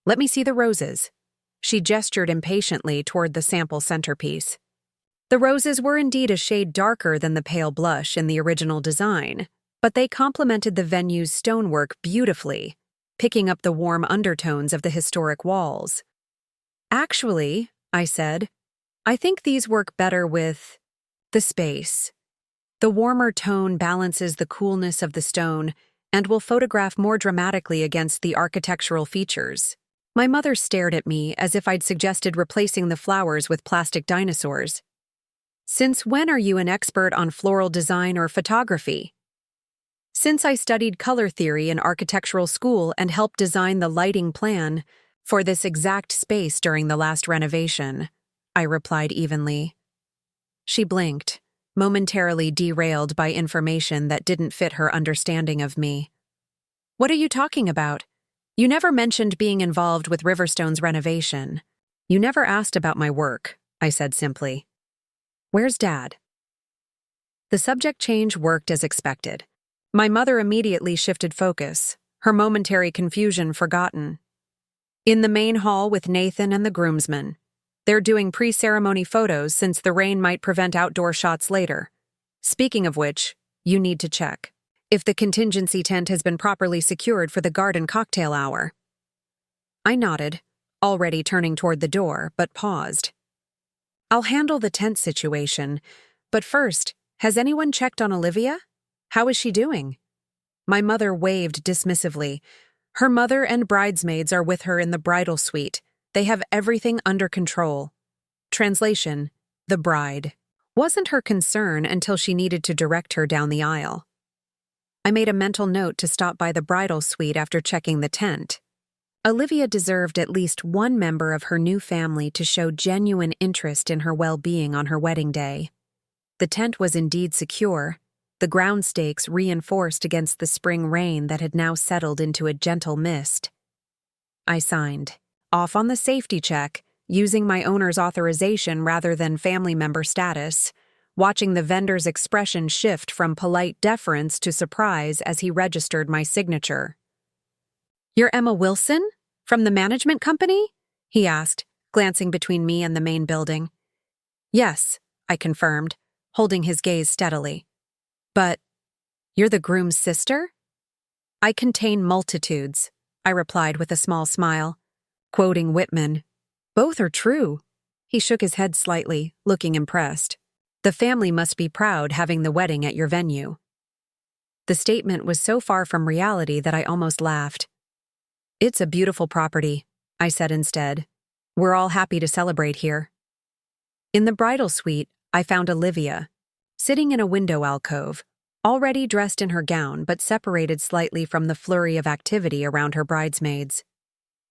"Let me see the roses." She gestured impatiently toward the sample centerpiece. The roses were indeed a shade darker than the pale blush in the original design, but they complemented the venue's stonework beautifully, picking up the warm undertones of the historic walls. "Actually," I said, "I think these work better with the space. The warmer tone balances the coolness of the stone and will photograph more dramatically against the architectural features." My mother stared at me as if I'd suggested replacing the flowers with plastic dinosaurs. "Since when are you an expert on floral design or photography?" "Since I studied color theory in architectural school and helped design the lighting plan for this exact space during the last renovation," I replied evenly. She blinked, momentarily derailed by information that didn't fit her understanding of me. "What are you talking about? You never mentioned being involved with Riverstone's renovation. You never asked about my work," I said simply. "Where's Dad?" The subject change worked as expected. My mother immediately shifted focus, her momentary confusion forgotten. "In the main hall with Nathan and the groomsmen. They're doing pre-ceremony photos since the rain might prevent outdoor shots later. Speaking of which, you need to check if the contingency tent has been properly secured for the garden cocktail hour." I nodded, already turning toward the door, but paused. "I'll handle the tent situation, but first, has anyone checked on Olivia? How is she doing?" My mother waved dismissively. "Her mother and bridesmaids are with her in the bridal suite. They have everything under control." Translation: the bride. Wasn't her concern until she needed to direct her down the aisle. I made a mental note to stop by the bridal suite after checking the tent. Olivia deserved at least one member of her new family to show genuine interest in her well-being on her wedding day. The tent was indeed secure, the ground stakes reinforced against the spring rain that had now settled into a gentle mist. I signed, off on the safety check, using my owner's authorization rather than family member status, watching the vendor's expression shift from polite deference to surprise as he registered my signature. "You're Emma Wilson? From the management company?" he asked, glancing between me and the main building. "Yes," I confirmed, holding his gaze steadily. "But you're the groom's sister?" "I contain multitudes," I replied with a small smile, quoting Whitman. "Both are true." He shook his head slightly, looking impressed. "The family must be proud having the wedding at your venue." The statement was so far from reality that I almost laughed. "It's a beautiful property," I said instead. "We're all happy to celebrate here." In the bridal suite, I found Olivia, sitting in a window alcove, already dressed in her gown but separated slightly from the flurry of activity around her bridesmaids.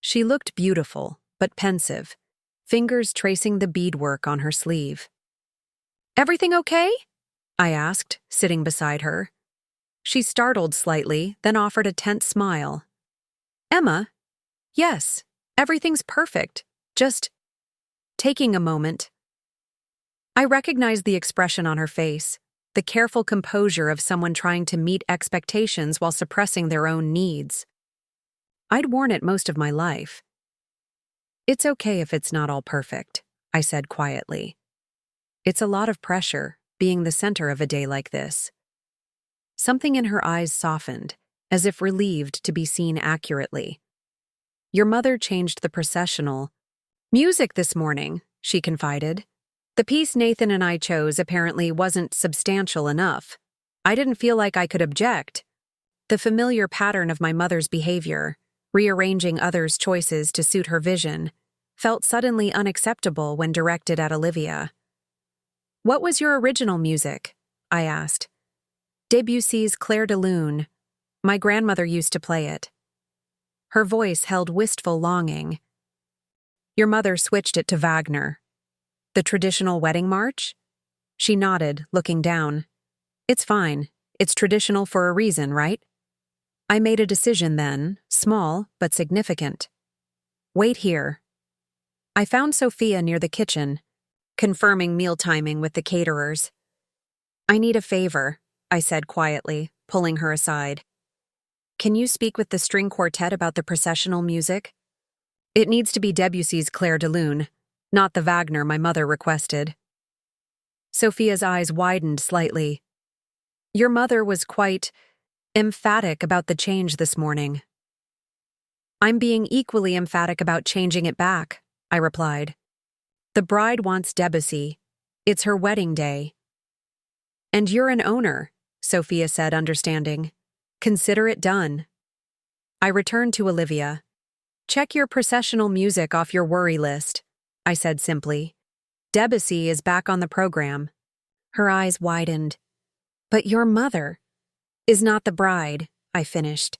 She looked beautiful, but pensive, fingers tracing the beadwork on her sleeve. "Everything okay?" I asked, sitting beside her. She startled slightly, then offered a tense smile. "Emma? Yes, everything's perfect. Just taking a moment." I recognized the expression on her face, the careful composure of someone trying to meet expectations while suppressing their own needs. I'd worn it most of my life. "It's okay if it's not all perfect," I said quietly. "It's a lot of pressure, being the center of a day like this." Something in her eyes softened, as if relieved to be seen accurately. "Your mother changed the processional music this morning," she confided. "The piece Nathan and I chose apparently wasn't substantial enough. I didn't feel like I could object." The familiar pattern of my mother's behavior, rearranging others' choices to suit her vision, felt suddenly unacceptable when directed at Olivia. "What was your original music?" I asked. "Debussy's Clair de Lune. My grandmother used to play it." Her voice held wistful longing. Your mother switched it to Wagner. The traditional wedding march? She nodded, looking down. It's fine. It's traditional for a reason, right? I made a decision then, small but significant. Wait here. I found Sophia near the kitchen, confirming meal timing with the caterers. I need a favor, I said quietly, pulling her aside. Can you speak with the string quartet about the processional music? It needs to be Debussy's Clair de Lune, not the Wagner my mother requested. Sophia's eyes widened slightly. Your mother was quite emphatic about the change this morning. I'm being equally emphatic about changing it back, I replied. The bride wants Debussy. It's her wedding day. And you're an owner, Sophia said, understanding. Consider it done. I returned to Olivia. Check your processional music off your worry list, I said simply. Debussy is back on the program. Her eyes widened. But your mother is not the bride, I finished.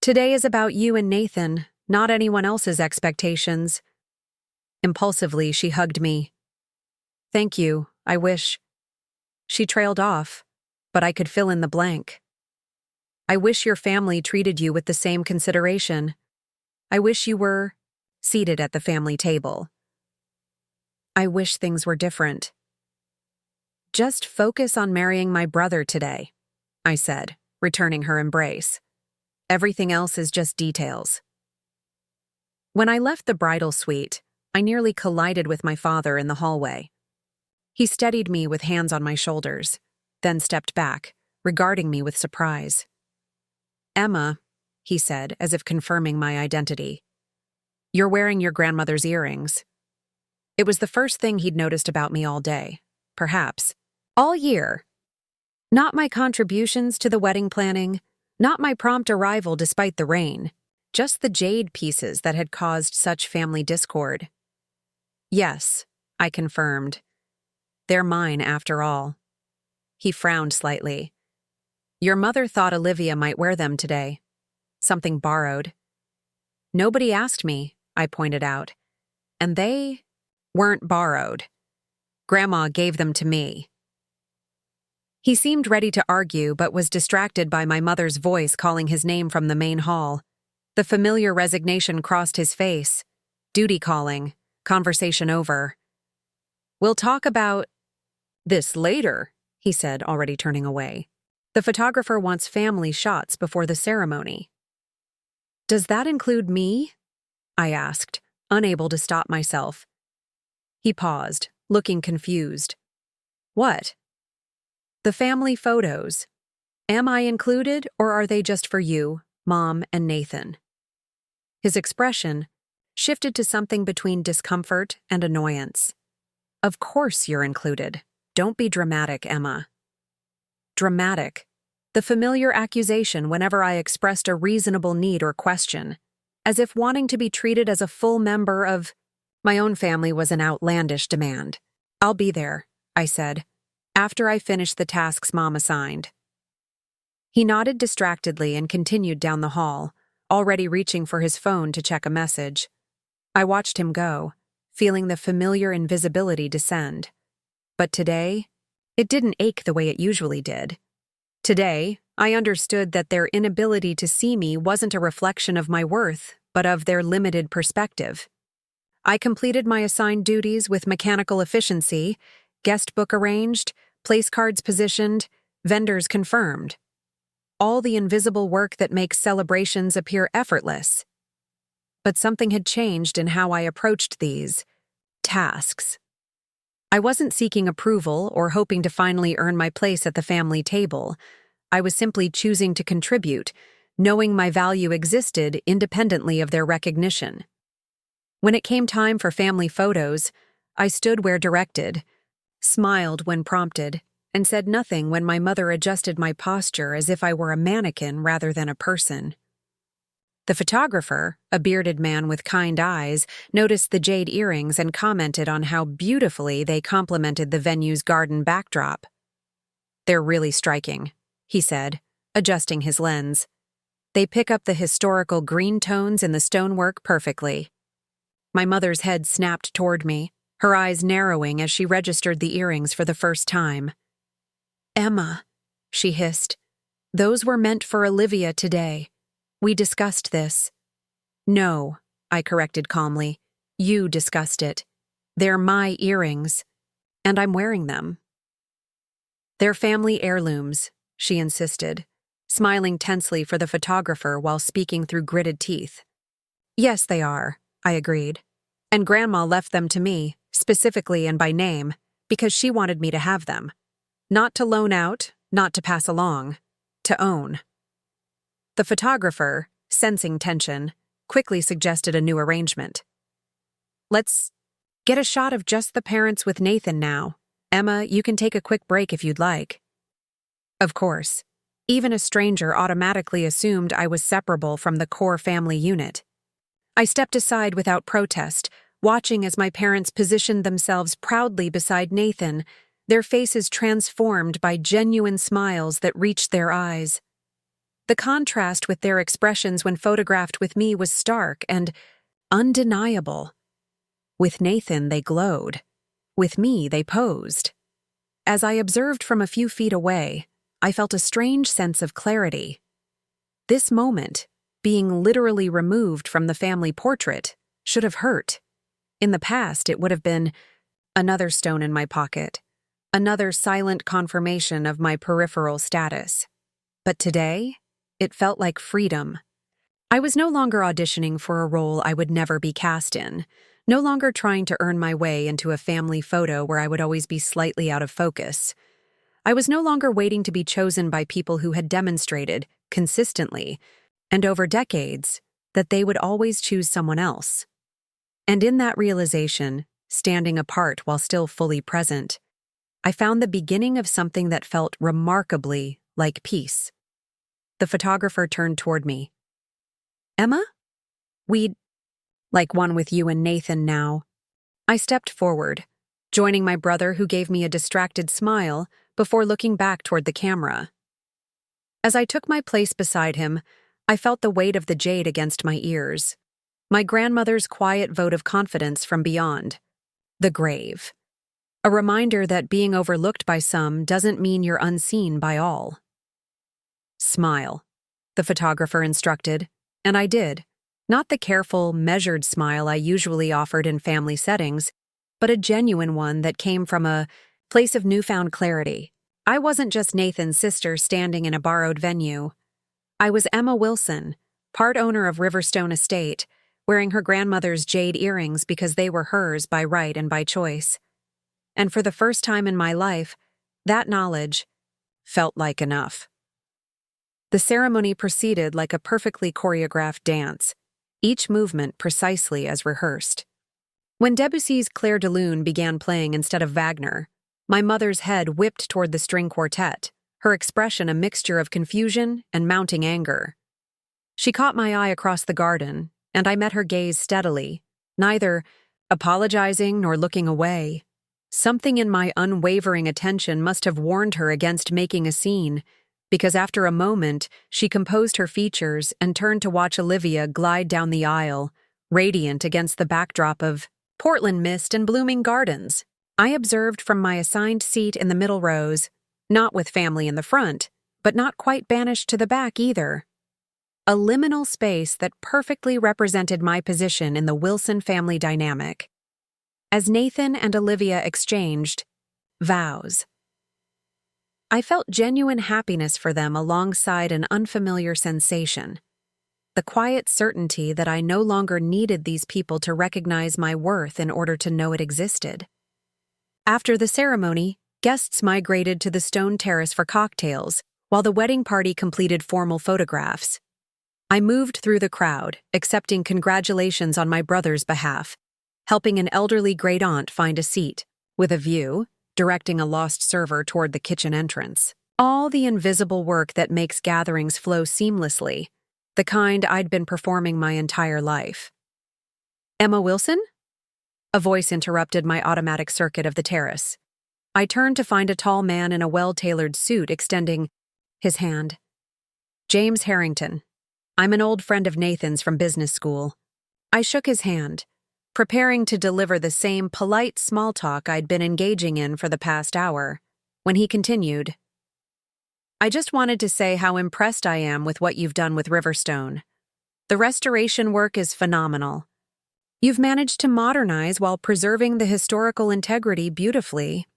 Today is about you and Nathan, not anyone else's expectations. Impulsively, she hugged me. Thank you, I wish. She trailed off, but I could fill in the blank. I wish your family treated you with the same consideration. I wish you were seated at the family table. I wish things were different. Just focus on marrying my brother today, I said, returning her embrace. Everything else is just details. When I left the bridal suite, I nearly collided with my father in the hallway. He steadied me with hands on my shoulders, then stepped back, regarding me with surprise. Emma, he said, as if confirming my identity. You're wearing your grandmother's earrings. It was the first thing he'd noticed about me all day, perhaps, all year. Not my contributions to the wedding planning, not my prompt arrival despite the rain, just the jade pieces that had caused such family discord. Yes, I confirmed. They're mine after all. He frowned slightly. Your mother thought Olivia might wear them today. Something borrowed. Nobody asked me, I pointed out. And they weren't borrowed. Grandma gave them to me. He seemed ready to argue, but was distracted by my mother's voice calling his name from the main hall. The familiar resignation crossed his face. Duty calling. Conversation over. We'll talk about this later, he said, already turning away. The photographer wants family shots before the ceremony. Does that include me? I asked, unable to stop myself. He paused, looking confused. What? The family photos. Am I included, or are they just for you, Mom, and Nathan? His expression shifted to something between discomfort and annoyance. Of course you're included. Don't be dramatic, Emma. Dramatic. The familiar accusation whenever I expressed a reasonable need or question, as if wanting to be treated as a full member of my own family was an outlandish demand. I'll be there, I said, after I finish the tasks Mom assigned. He nodded distractedly and continued down the hall, already reaching for his phone to check a message. I watched him go, feeling the familiar invisibility descend. But today, it didn't ache the way it usually did. Today, I understood that their inability to see me wasn't a reflection of my worth, but of their limited perspective. I completed my assigned duties with mechanical efficiency, guest book arranged, place cards positioned, vendors confirmed. All the invisible work that makes celebrations appear effortless. But something had changed in how I approached these tasks. I wasn't seeking approval or hoping to finally earn my place at the family table. I was simply choosing to contribute, knowing my value existed independently of their recognition. When it came time for family photos, I stood where directed, smiled when prompted, and said nothing when my mother adjusted my posture as if I were a mannequin rather than a person. The photographer, a bearded man with kind eyes, noticed the jade earrings and commented on how beautifully they complemented the venue's garden backdrop. They're really striking, he said, adjusting his lens. They pick up the historical green tones in the stonework perfectly. My mother's head snapped toward me, her eyes narrowing as she registered the earrings for the first time. "Emma," she hissed, "those were meant for Olivia today. We discussed this." "No," I corrected calmly. "You discussed it. They're my earrings, and I'm wearing them." "They're family heirlooms," she insisted, smiling tensely for the photographer while speaking through gritted teeth. "Yes, they are," I agreed. "And Grandma left them to me, specifically and by name, because she wanted me to have them. Not to loan out, not to pass along, to own." The photographer, sensing tension, quickly suggested a new arrangement. "Let's get a shot of just the parents with Nathan now. Emma, you can take a quick break if you'd like." Of course. Even a stranger automatically assumed I was separable from the core family unit. I stepped aside without protest, watching as my parents positioned themselves proudly beside Nathan, their faces transformed by genuine smiles that reached their eyes. The contrast with their expressions when photographed with me was stark and undeniable. With Nathan, they glowed. With me, they posed. As I observed from a few feet away, I felt a strange sense of clarity. This moment, being literally removed from the family portrait, should have hurt. In the past, it would have been another stone in my pocket, another silent confirmation of my peripheral status. But today, it felt like freedom. I was no longer auditioning for a role I would never be cast in, no longer trying to earn my way into a family photo where I would always be slightly out of focus. I was no longer waiting to be chosen by people who had demonstrated, consistently, and over decades, that they would always choose someone else. And in that realization, standing apart while still fully present, I found the beginning of something that felt remarkably like peace. The photographer turned toward me. "Emma? We'd like one with you and Nathan now." I stepped forward, joining my brother, who gave me a distracted smile before looking back toward the camera. As I took my place beside him, I felt the weight of the jade against my ears. My grandmother's quiet vote of confidence from beyond. The grave. A reminder that being overlooked by some doesn't mean you're unseen by all. "Smile," the photographer instructed, and I did. Not the careful, measured smile I usually offered in family settings, but a genuine one that came from a place of newfound clarity. I wasn't just Nathan's sister standing in a borrowed venue. I was Emma Wilson, part owner of Riverstone Estate, wearing her grandmother's jade earrings because they were hers by right and by choice. And for the first time in my life, that knowledge felt like enough. The ceremony proceeded like a perfectly choreographed dance, each movement precisely as rehearsed. When Debussy's Clair de Lune began playing instead of Wagner, my mother's head whipped toward the string quartet, her expression a mixture of confusion and mounting anger. She caught my eye across the garden, and I met her gaze steadily, neither apologizing nor looking away. Something in my unwavering attention must have warned her against making a scene, because after a moment, she composed her features and turned to watch Olivia glide down the aisle, radiant against the backdrop of Portland mist and blooming gardens. I observed from my assigned seat in the middle rows, not with family in the front, but not quite banished to the back either. A liminal space that perfectly represented my position in the Wilson family dynamic. As Nathan and Olivia exchanged vows, I felt genuine happiness for them alongside an unfamiliar sensation. The quiet certainty that I no longer needed these people to recognize my worth in order to know it existed. After the ceremony, guests migrated to the stone terrace for cocktails, while the wedding party completed formal photographs. I moved through the crowd, accepting congratulations on my brother's behalf, helping an elderly great-aunt find a seat, with a view, directing a lost server toward the kitchen entrance. All the invisible work that makes gatherings flow seamlessly, the kind I'd been performing my entire life. "Emma Wilson?" A voice interrupted my automatic circuit of the terrace. I turned to find a tall man in a well-tailored suit extending his hand. "James Harrington. I'm an old friend of Nathan's from business school." I shook his hand, preparing to deliver the same polite small talk I'd been engaging in for the past hour, when he continued, "I just wanted to say how impressed I am with what you've done with Riverstone. The restoration work is phenomenal. You've managed to modernize while preserving the historical integrity beautifully."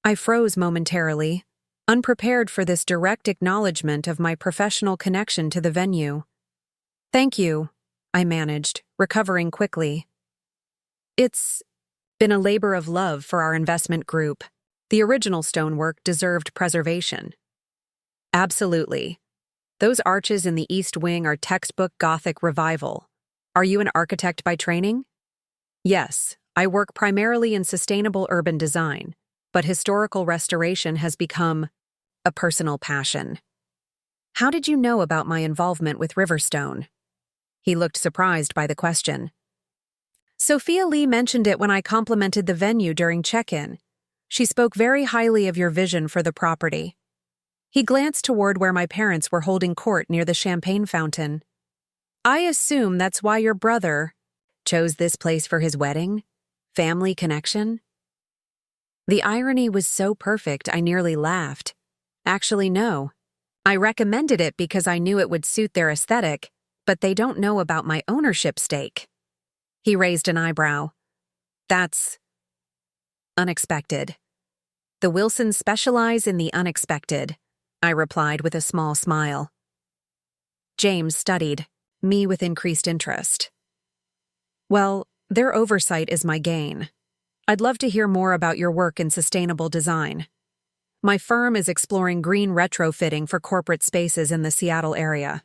I froze momentarily, unprepared for this direct acknowledgement of my professional connection to the venue. "Thank you," I managed, recovering quickly. "It's been a labor of love for our investment group. The original stonework deserved preservation." "Absolutely. Those arches in the East Wing are textbook Gothic revival. Are you an architect by training?" "Yes, I work primarily in sustainable urban design, but historical restoration has become a personal passion." "How did you know about my involvement with Riverstone?" He looked surprised by the question. "Sophia Lee mentioned it when I complimented the venue during check-in. She spoke very highly of your vision for the property." He glanced toward where my parents were holding court near the champagne fountain. "I assume that's why your brother chose this place for his wedding? Family connection?" The irony was so perfect I nearly laughed. "Actually, no. I recommended it because I knew it would suit their aesthetic, but they don't know about my ownership stake." He raised an eyebrow. "That's unexpected." "The Wilsons specialize in the unexpected," I replied with a small smile. James studied me with increased interest. "Well, their oversight is my gain. I'd love to hear more about your work in sustainable design. My firm is exploring green retrofitting for corporate spaces in the Seattle area."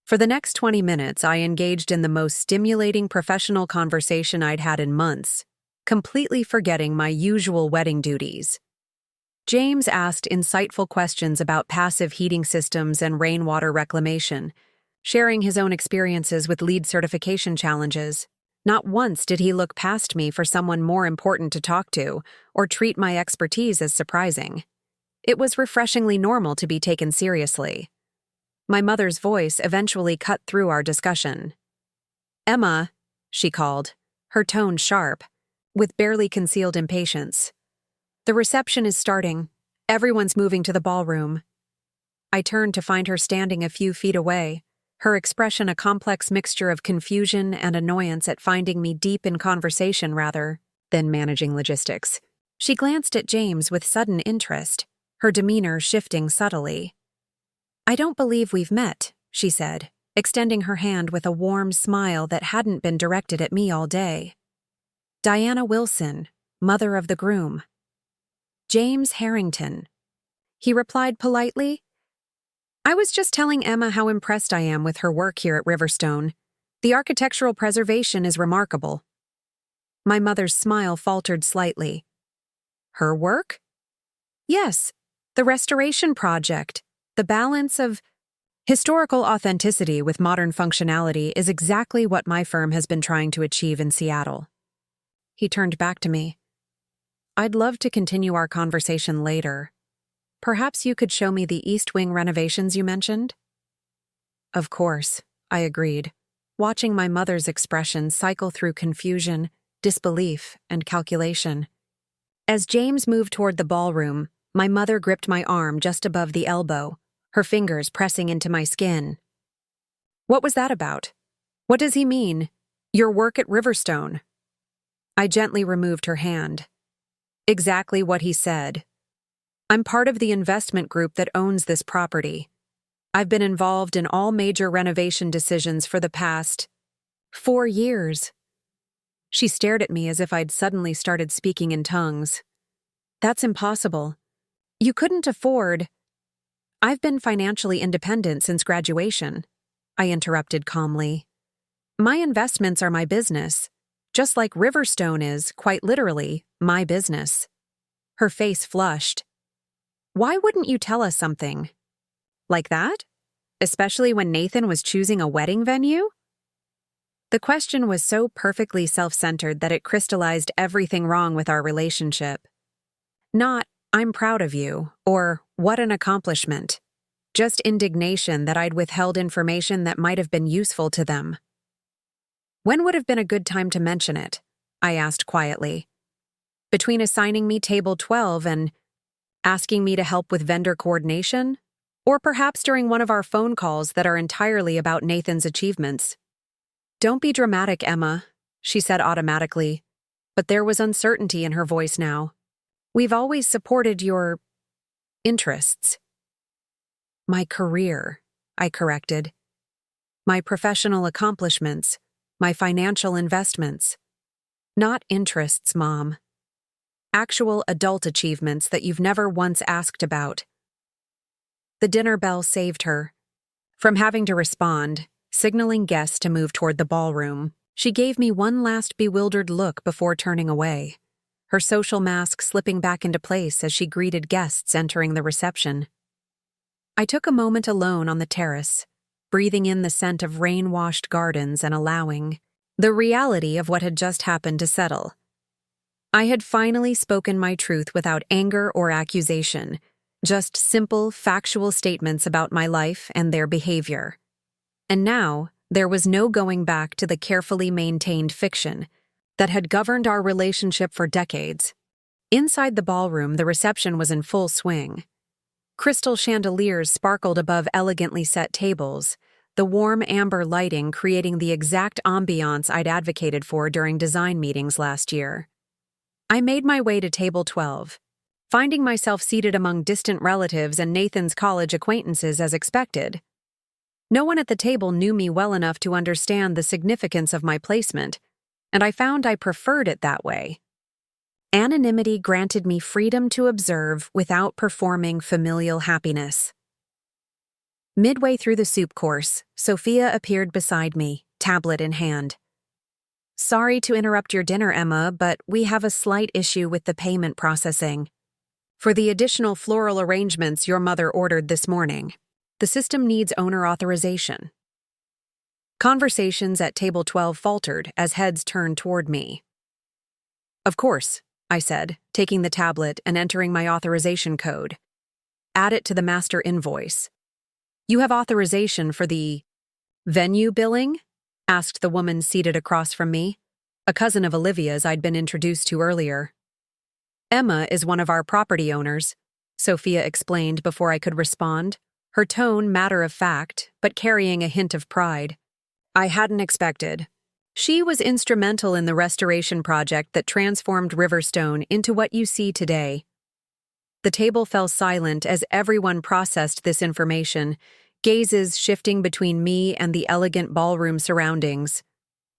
For the next 20 minutes, I engaged in the most stimulating professional conversation I'd had in months, completely forgetting my usual wedding duties. James asked insightful questions about passive heating systems and rainwater reclamation, sharing his own experiences with LEED certification challenges. Not once did he look past me for someone more important to talk to or treat my expertise as surprising. It was refreshingly normal to be taken seriously. My mother's voice eventually cut through our discussion. "Emma," she called, her tone sharp, with barely concealed impatience. "The reception is starting. Everyone's moving to the ballroom." I turned to find her standing a few feet away, her expression a complex mixture of confusion and annoyance at finding me deep in conversation rather than managing logistics. She glanced at James with sudden interest, her demeanor shifting subtly. "I don't believe we've met," she said, extending her hand with a warm smile that hadn't been directed at me all day. "Diana Wilson, mother of the groom." "James Harrington." He replied politely, "I was just telling Emma how impressed I am with her work here at Riverstone. The architectural preservation is remarkable." My mother's smile faltered slightly. "Her work?" "Yes, the restoration project. The balance of historical authenticity with modern functionality is exactly what my firm has been trying to achieve in Seattle." He turned back to me. "I'd love to continue our conversation later. Perhaps you could show me the East Wing renovations you mentioned?" "Of course," I agreed, watching my mother's expression cycle through confusion, disbelief, and calculation. As James moved toward the ballroom, my mother gripped my arm just above the elbow, her fingers pressing into my skin. "What was that about? What does he mean? Your work at Riverstone?" I gently removed her hand. "Exactly what he said. I'm part of the investment group that owns this property. I've been involved in all major renovation decisions for the past 4 years." She stared at me as if I'd suddenly started speaking in tongues. "That's impossible. You couldn't afford—" "I've been financially independent since graduation," I interrupted calmly. "My investments are my business, just like Riverstone is, quite literally, my business." Her face flushed. "Why wouldn't you tell us something like that? Especially when Nathan was choosing a wedding venue?" The question was so perfectly self-centered that it crystallized everything wrong with our relationship. Not, "I'm proud of you," or "what an accomplishment." Just indignation that I'd withheld information that might have been useful to them. When would have been a good time to mention it? I asked quietly. Between assigning me table 12 and asking me to help with vendor coordination? Or perhaps during one of our phone calls that are entirely about Nathan's achievements? Don't be dramatic, Emma, she said automatically, but there was uncertainty in her voice now. We've always supported your interests. My career, I corrected. My professional accomplishments, my financial investments. Not interests, Mom. Actual adult achievements that you've never once asked about. The dinner bell saved her. From having to respond, signaling guests to move toward the ballroom, she gave me one last bewildered look before turning away, her social mask slipping back into place as she greeted guests entering the reception. I took a moment alone on the terrace, breathing in the scent of rain-washed gardens and allowing the reality of what had just happened to settle. I had finally spoken my truth without anger or accusation, just simple, factual statements about my life and their behavior. And now, there was no going back to the carefully maintained fiction that had governed our relationship for decades. Inside the ballroom, the reception was in full swing. Crystal chandeliers sparkled above elegantly set tables, the warm amber lighting creating the exact ambiance I'd advocated for during design meetings last year. I made my way to table 12, finding myself seated among distant relatives and Nathan's college acquaintances as expected. No one at the table knew me well enough to understand the significance of my placement, and I found I preferred it that way. Anonymity granted me freedom to observe without performing familial happiness. Midway through the soup course, Sophia appeared beside me, tablet in hand. Sorry to interrupt your dinner, Emma, but we have a slight issue with the payment processing. For the additional floral arrangements your mother ordered this morning, the system needs owner authorization. Conversations at table 12 faltered as heads turned toward me. Of course, I said, taking the tablet and entering my authorization code. Add it to the master invoice. You have authorization for the venue billing? Asked the woman seated across from me, a cousin of Olivia's I'd been introduced to earlier. Emma is one of our property owners, Sophia explained before I could respond, her tone matter of fact, but carrying a hint of pride. I hadn't expected. She was instrumental in the restoration project that transformed Riverstone into what you see today. The table fell silent as everyone processed this information, gazes shifting between me and the elegant ballroom surroundings.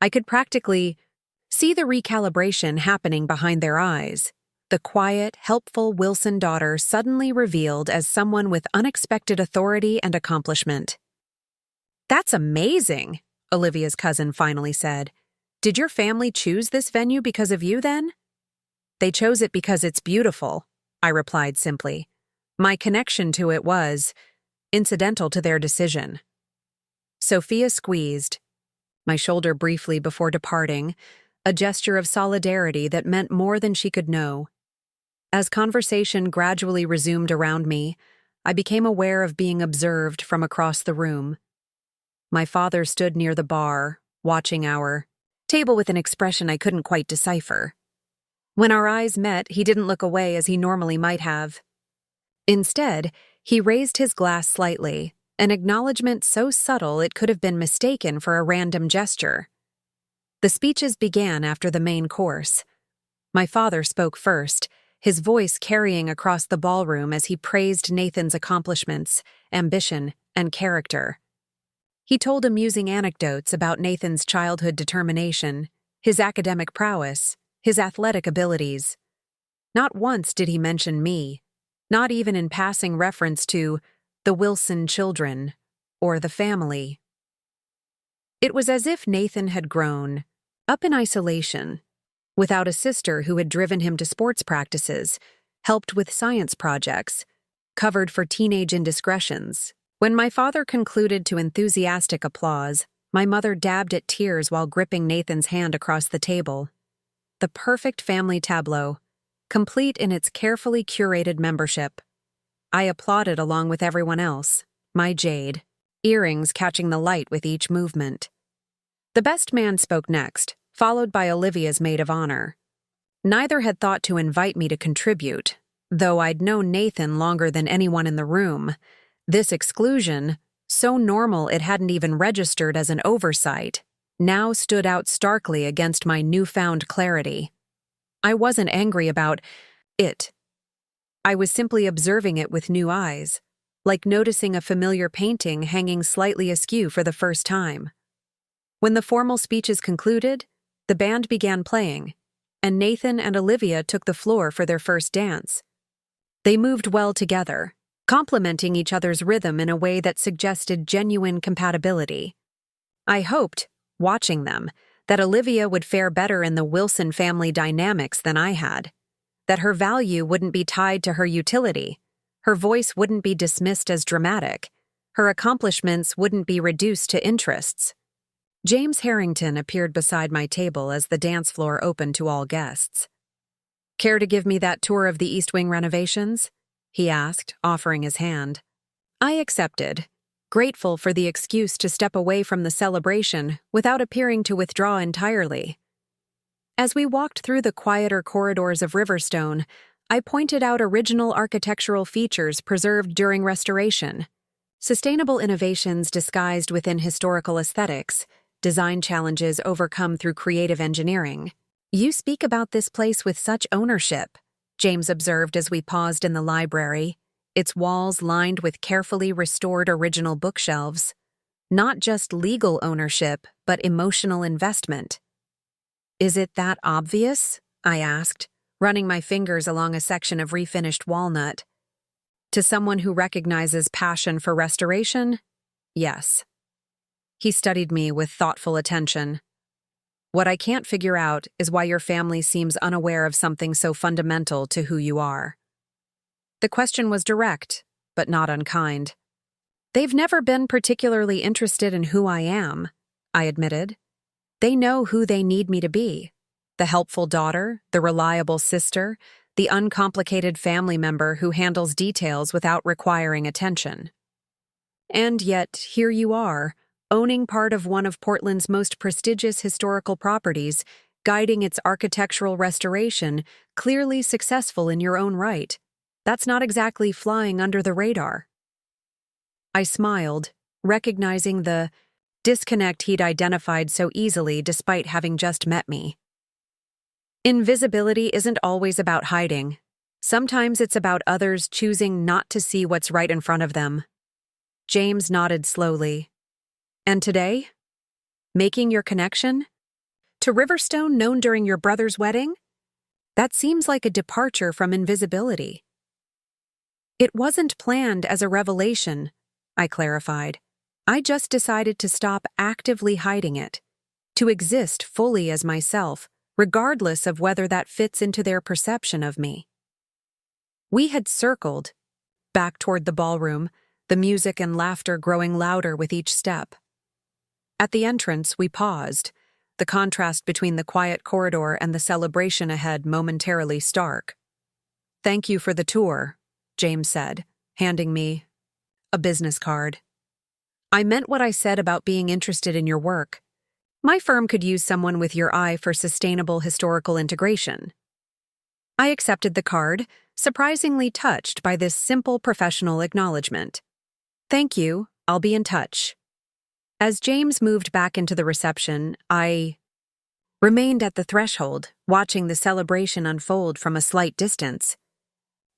I could practically see the recalibration happening behind their eyes. The quiet, helpful Wilson daughter suddenly revealed as someone with unexpected authority and accomplishment. That's amazing, Olivia's cousin finally said. Did your family choose this venue because of you then? They chose it because it's beautiful, I replied simply. My connection to it was incidental to their decision. Sophia squeezed my shoulder briefly before departing, a gesture of solidarity that meant more than she could know. As conversation gradually resumed around me, I became aware of being observed from across the room. My father stood near the bar, watching our table with an expression I couldn't quite decipher. When our eyes met, he didn't look away as he normally might have. Instead, he raised his glass slightly, an acknowledgement so subtle it could have been mistaken for a random gesture. The speeches began after the main course. My father spoke first, his voice carrying across the ballroom as he praised Nathan's accomplishments, ambition, and character. He told amusing anecdotes about Nathan's childhood determination, his academic prowess, his athletic abilities. Not once did he mention me, not even in passing reference to the Wilson children or the family. It was as if Nathan had grown up in isolation, without a sister who had driven him to sports practices, helped with science projects, covered for teenage indiscretions. When my father concluded to enthusiastic applause, my mother dabbed at tears while gripping Nathan's hand across the table. The perfect family tableau, complete in its carefully curated membership. I applauded along with everyone else, my jade, earrings catching the light with each movement. The best man spoke next, followed by Olivia's maid of honor. Neither had thought to invite me to contribute, though I'd known Nathan longer than anyone in the room. This exclusion, so normal it hadn't even registered as an oversight, now stood out starkly against my newfound clarity. I wasn't angry about it. I was simply observing it with new eyes, like noticing a familiar painting hanging slightly askew for the first time. When the formal speeches concluded, the band began playing, and Nathan and Olivia took the floor for their first dance. They moved well together, complementing each other's rhythm in a way that suggested genuine compatibility. I hoped, watching them, that Olivia would fare better in the Wilson family dynamics than I had, that her value wouldn't be tied to her utility, her voice wouldn't be dismissed as dramatic, her accomplishments wouldn't be reduced to interests. James Harrington appeared beside my table as the dance floor opened to all guests. "Care to give me that tour of the East Wing renovations?" he asked, offering his hand. I accepted, grateful for the excuse to step away from the celebration without appearing to withdraw entirely. As we walked through the quieter corridors of Riverstone, I pointed out original architectural features preserved during restoration, sustainable innovations disguised within historical aesthetics, design challenges overcome through creative engineering. "You speak about this place with such ownership," James observed as we paused in the library, its walls lined with carefully restored original bookshelves. Not just legal ownership, but emotional investment. "Is it that obvious?" I asked, running my fingers along a section of refinished walnut. "To someone who recognizes passion for restoration? Yes." He studied me with thoughtful attention. "What I can't figure out is why your family seems unaware of something so fundamental to who you are." The question was direct, but not unkind. "They've never been particularly interested in who I am," I admitted. "They know who they need me to be. The helpful daughter, the reliable sister, the uncomplicated family member who handles details without requiring attention. And yet, here you are, owning part of one of Portland's most prestigious historical properties, guiding its architectural restoration, clearly successful in your own right. That's not exactly flying under the radar." I smiled, recognizing the disconnect he'd identified so easily despite having just met me. Invisibility isn't always about hiding. Sometimes it's about others choosing not to see what's right in front of them. James nodded slowly. "And today? Making your connection? To Riverstone known during your brother's wedding? That seems like a departure from invisibility." "It wasn't planned as a revelation," I clarified. "I just decided to stop actively hiding it, to exist fully as myself, regardless of whether that fits into their perception of me." We had circled, back toward the ballroom, the music and laughter growing louder with each step. At the entrance, we paused, the contrast between the quiet corridor and the celebration ahead momentarily stark. "Thank you for the tour," James said, handing me a business card. "I meant what I said about being interested in your work. My firm could use someone with your eye for sustainable historical integration." I accepted the card, surprisingly touched by this simple professional acknowledgement. "Thank you, I'll be in touch." As James moved back into the reception, I remained at the threshold, watching the celebration unfold from a slight distance.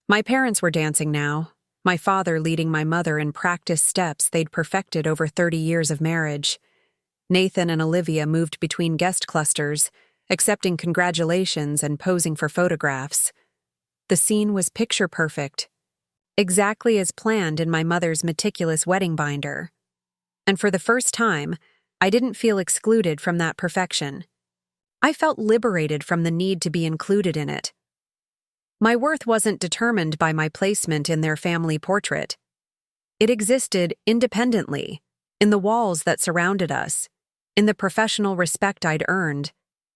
My parents were dancing now, my father leading my mother in practiced steps they'd perfected over 30 years of marriage. Nathan and Olivia moved between guest clusters, accepting congratulations and posing for photographs. The scene was picture perfect, exactly as planned in my mother's meticulous wedding binder. And for the first time, I didn't feel excluded from that perfection. I felt liberated from the need to be included in it. My worth wasn't determined by my placement in their family portrait. It existed independently, in the walls that surrounded us, in the professional respect I'd earned,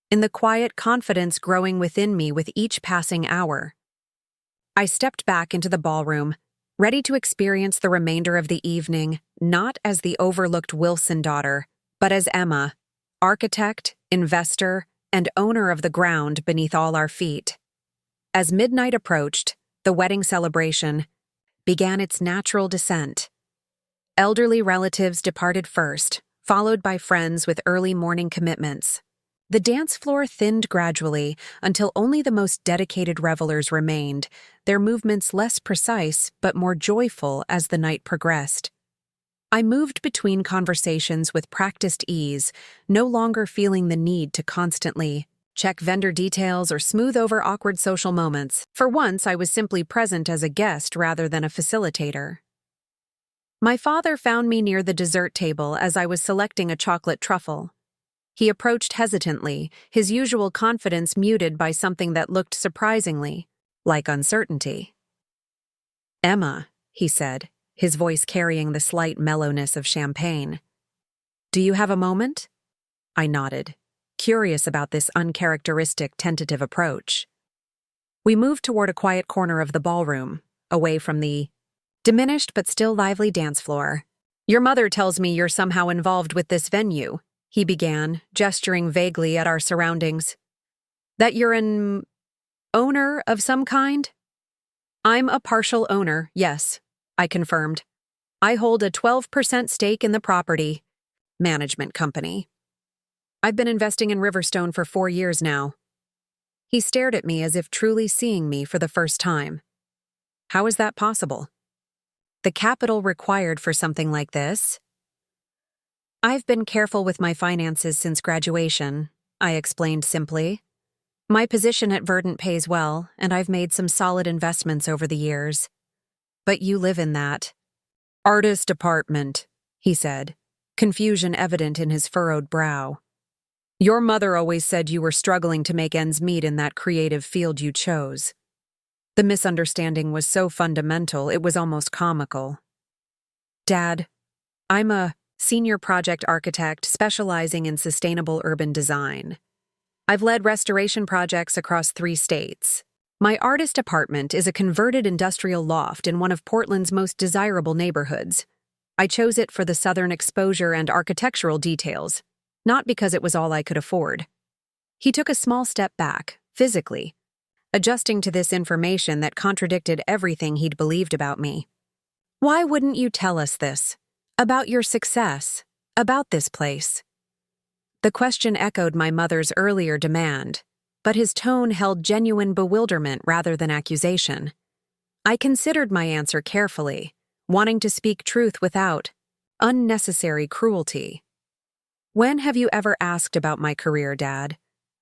in the quiet confidence growing within me with each passing hour. I stepped back into the ballroom, ready to experience the remainder of the evening, not as the overlooked Wilson daughter, but as Emma, architect, investor, and owner of the ground beneath all our feet. As midnight approached, the wedding celebration began its natural descent. Elderly relatives departed first, followed by friends with early morning commitments. The dance floor thinned gradually until only the most dedicated revelers remained, their movements less precise but more joyful as the night progressed. I moved between conversations with practiced ease, no longer feeling the need to constantly check vendor details or smooth over awkward social moments. For once, I was simply present as a guest rather than a facilitator. My father found me near the dessert table as I was selecting a chocolate truffle. He approached hesitantly, his usual confidence muted by something that looked surprisingly like uncertainty. "Emma," he said, his voice carrying the slight mellowness of champagne. "Do you have a moment?" I nodded, curious about this uncharacteristic tentative approach. We moved toward a quiet corner of the ballroom, away from the diminished but still lively dance floor. "Your mother tells me you're somehow involved with this venue," he began, gesturing vaguely at our surroundings. "That you're an owner of some kind?" "I'm a partial owner, yes," I confirmed. "I hold a 12% stake in the property management company. I've been investing in Riverstone for 4 years now." He stared at me as if truly seeing me for the first time. "How is that possible? The capital required for something like this?" "I've been careful with my finances since graduation," I explained simply. "My position at Verdant pays well, and I've made some solid investments over the years. But you live in that artist apartment," he said, confusion evident in his furrowed brow. "Your mother always said you were struggling to make ends meet in that creative field you chose." The misunderstanding was so fundamental it was almost comical. "Dad, I'm a senior project architect specializing in sustainable urban design. I've led restoration projects across 3 states. My artist apartment is a converted industrial loft in one of Portland's most desirable neighborhoods. I chose it for the southern exposure and architectural details, not because it was all I could afford." He took a small step back, physically, adjusting to this information that contradicted everything he'd believed about me. "Why wouldn't you tell us this? About your success? About this place?" The question echoed my mother's earlier demand, but his tone held genuine bewilderment rather than accusation. I considered my answer carefully, wanting to speak truth without unnecessary cruelty. "When have you ever asked about my career, Dad?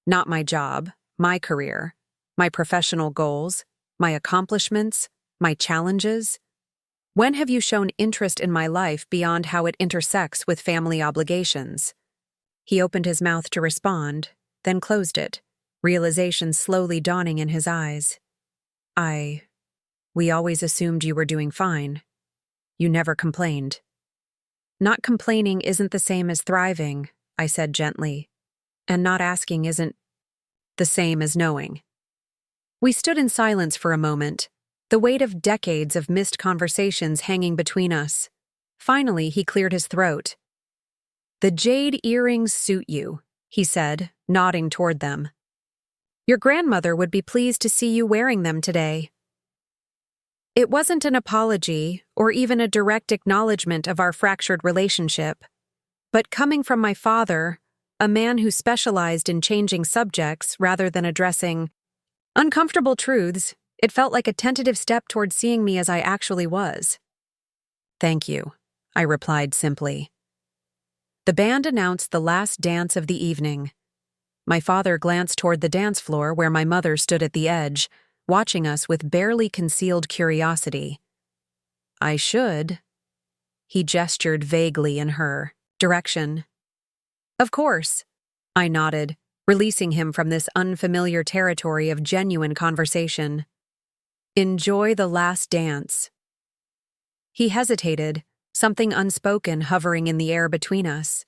Not my job, my career, my professional goals, my accomplishments, my challenges? When have you shown interest in my life beyond how it intersects with family obligations?" He opened his mouth to respond, then closed it, realization slowly dawning in his eyes. We always assumed you were doing fine. You never complained." "Not complaining isn't the same as thriving," I said gently. "And not asking isn't the same as knowing." We stood in silence for a moment, the weight of decades of missed conversations hanging between us. Finally, he cleared his throat. "The jade earrings suit you," he said, nodding toward them. "Your grandmother would be pleased to see you wearing them today." It wasn't an apology or even a direct acknowledgement of our fractured relationship. But coming from my father, a man who specialized in changing subjects rather than addressing uncomfortable truths, it felt like a tentative step toward seeing me as I actually was. "Thank you," I replied simply. The band announced the last dance of the evening. My father glanced toward the dance floor where my mother stood at the edge, watching us with barely concealed curiosity. "I should." He gestured vaguely in her direction. "Of course," I nodded, releasing him from this unfamiliar territory of genuine conversation. "Enjoy the last dance." He hesitated, something unspoken hovering in the air between us.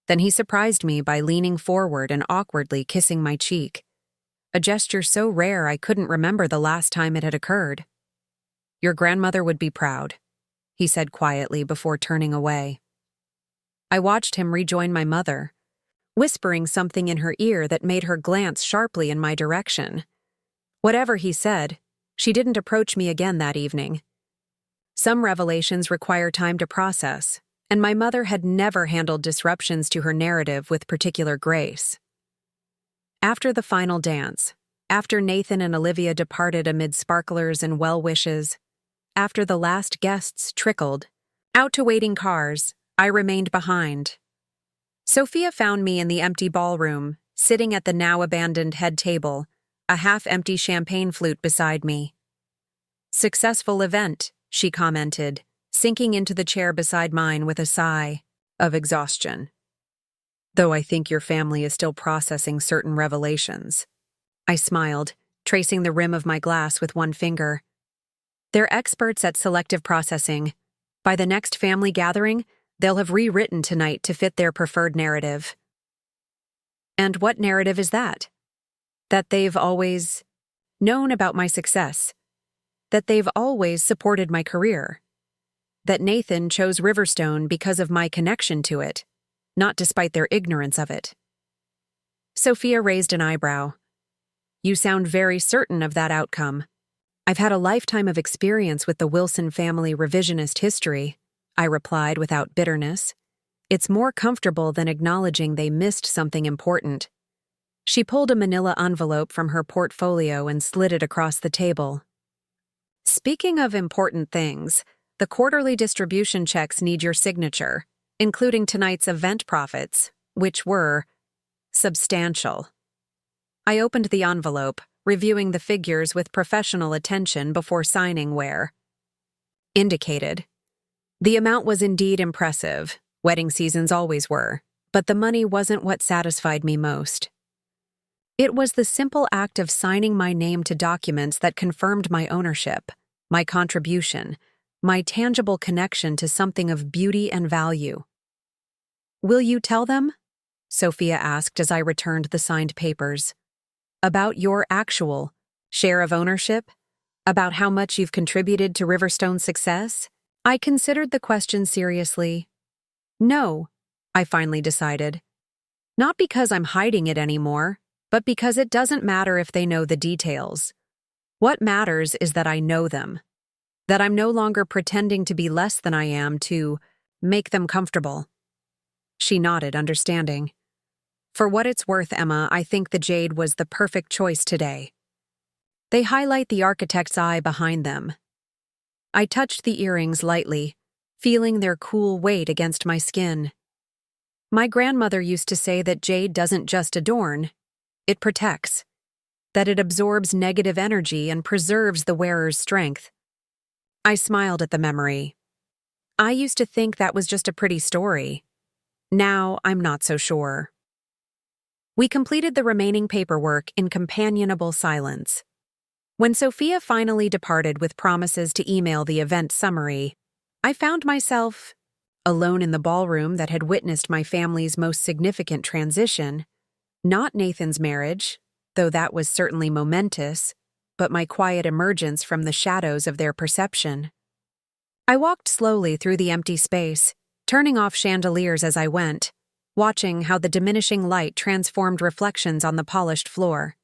Then he surprised me by leaning forward and awkwardly kissing my cheek, a gesture so rare I couldn't remember the last time it had occurred. "Your grandmother would be proud," he said quietly before turning away. I watched him rejoin my mother, whispering something in her ear that made her glance sharply in my direction. Whatever he said, she didn't approach me again that evening. Some revelations require time to process, and my mother had never handled disruptions to her narrative with particular grace. After the final dance, after Nathan and Olivia departed amid sparklers and well-wishes, after the last guests trickled out to waiting cars, I remained behind. Sophia found me in the empty ballroom, sitting at the now-abandoned head table, a half-empty champagne flute beside me. "Successful event," she commented, sinking into the chair beside mine with a sigh of exhaustion. "Though I think your family is still processing certain revelations." I smiled, tracing the rim of my glass with one finger. "They're experts at selective processing. By the next family gathering, they'll have rewritten tonight to fit their preferred narrative." "And what narrative is that?" "That they've always known about my success. That they've always supported my career. That Nathan chose Riverstone because of my connection to it, not despite their ignorance of it." Sophia raised an eyebrow. "You sound very certain of that outcome." "I've had a lifetime of experience with the Wilson family revisionist history," I replied without bitterness. "It's more comfortable than acknowledging they missed something important." She pulled a manila envelope from her portfolio and slid it across the table. "Speaking of important things, the quarterly distribution checks need your signature, including tonight's event profits, which were substantial." I opened the envelope, reviewing the figures with professional attention before signing where indicated. The amount was indeed impressive. Wedding seasons always were, but the money wasn't what satisfied me most. It was the simple act of signing my name to documents that confirmed my ownership, my contribution, my tangible connection to something of beauty and value. "Will you tell them?" Sophia asked as I returned the signed papers. "About your actual share of ownership? About how much you've contributed to Riverstone's success?" I considered the question seriously. "No," I finally decided. "Not because I'm hiding it anymore, but because it doesn't matter if they know the details. What matters is that I know them, that I'm no longer pretending to be less than I am to make them comfortable." She nodded, understanding. "For what it's worth, Emma, I think the jade was the perfect choice today. They highlight the architect's eye behind them." I touched the earrings lightly, feeling their cool weight against my skin. My grandmother used to say that jade doesn't just adorn, it protects, that it absorbs negative energy and preserves the wearer's strength. I smiled at the memory. I used to think that was just a pretty story. Now I'm not so sure. We completed the remaining paperwork in companionable silence. When Sophia finally departed with promises to email the event summary, I found myself alone in the ballroom that had witnessed my family's most significant transition. Not Nathan's marriage, though that was certainly momentous, but my quiet emergence from the shadows of their perception. I walked slowly through the empty space, turning off chandeliers as I went, watching how the diminishing light transformed reflections on the polished floor.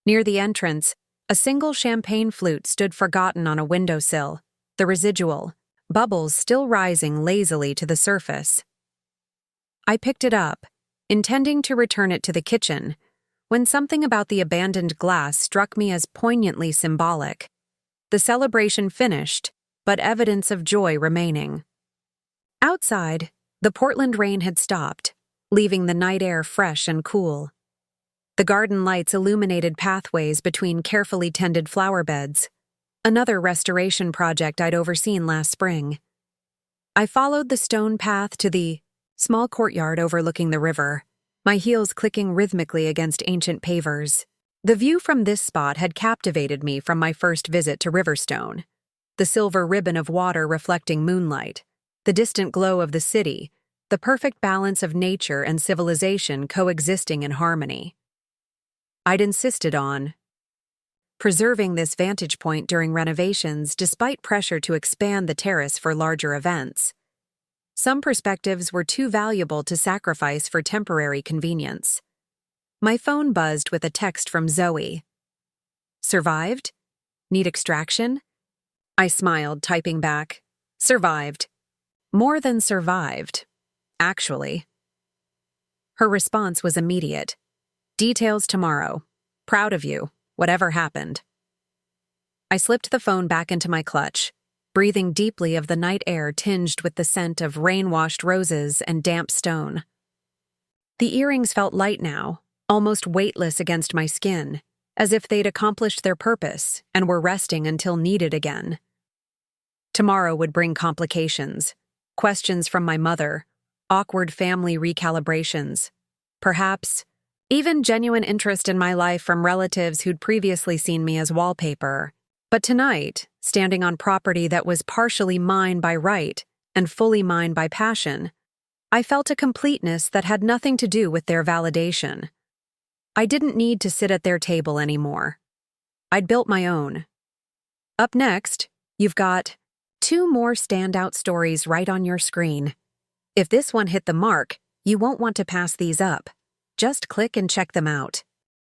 Near the entrance, a single champagne flute stood forgotten on a windowsill, the residual bubbles still rising lazily to the surface. I picked it up, intending to return it to the kitchen, when something about the abandoned glass struck me as poignantly symbolic. The celebration finished, but evidence of joy remaining. Outside, the Portland rain had stopped, leaving the night air fresh and cool. The garden lights illuminated pathways between carefully tended flower beds, another restoration project I'd overseen last spring. I followed the stone path to the small courtyard overlooking the river, my heels clicking rhythmically against ancient pavers. The view from this spot had captivated me from my first visit to Riverstone. The silver ribbon of water reflecting moonlight, the distant glow of the city, the perfect balance of nature and civilization coexisting in harmony. I'd insisted on preserving this vantage point during renovations despite pressure to expand the terrace for larger events. Some perspectives were too valuable to sacrifice for temporary convenience. My phone buzzed with a text from Zoe. Survived? Need extraction? I smiled, typing back. Survived. More than survived, actually. Her response was immediate. Details tomorrow. Proud of you, whatever happened. I slipped the phone back into my clutch, breathing deeply of the night air tinged with the scent of rain-washed roses and damp stone. The earrings felt light now, almost weightless against my skin, as if they'd accomplished their purpose and were resting until needed again. Tomorrow would bring complications, questions from my mother, awkward family recalibrations, perhaps even genuine interest in my life from relatives who'd previously seen me as wallpaper. But tonight, standing on property that was partially mine by right and fully mine by passion, I felt a completeness that had nothing to do with their validation. I didn't need to sit at their table anymore. I'd built my own. Up next, you've got 2 more standout stories right on your screen. If this one hit the mark, you won't want to pass these up. Just click and check them out.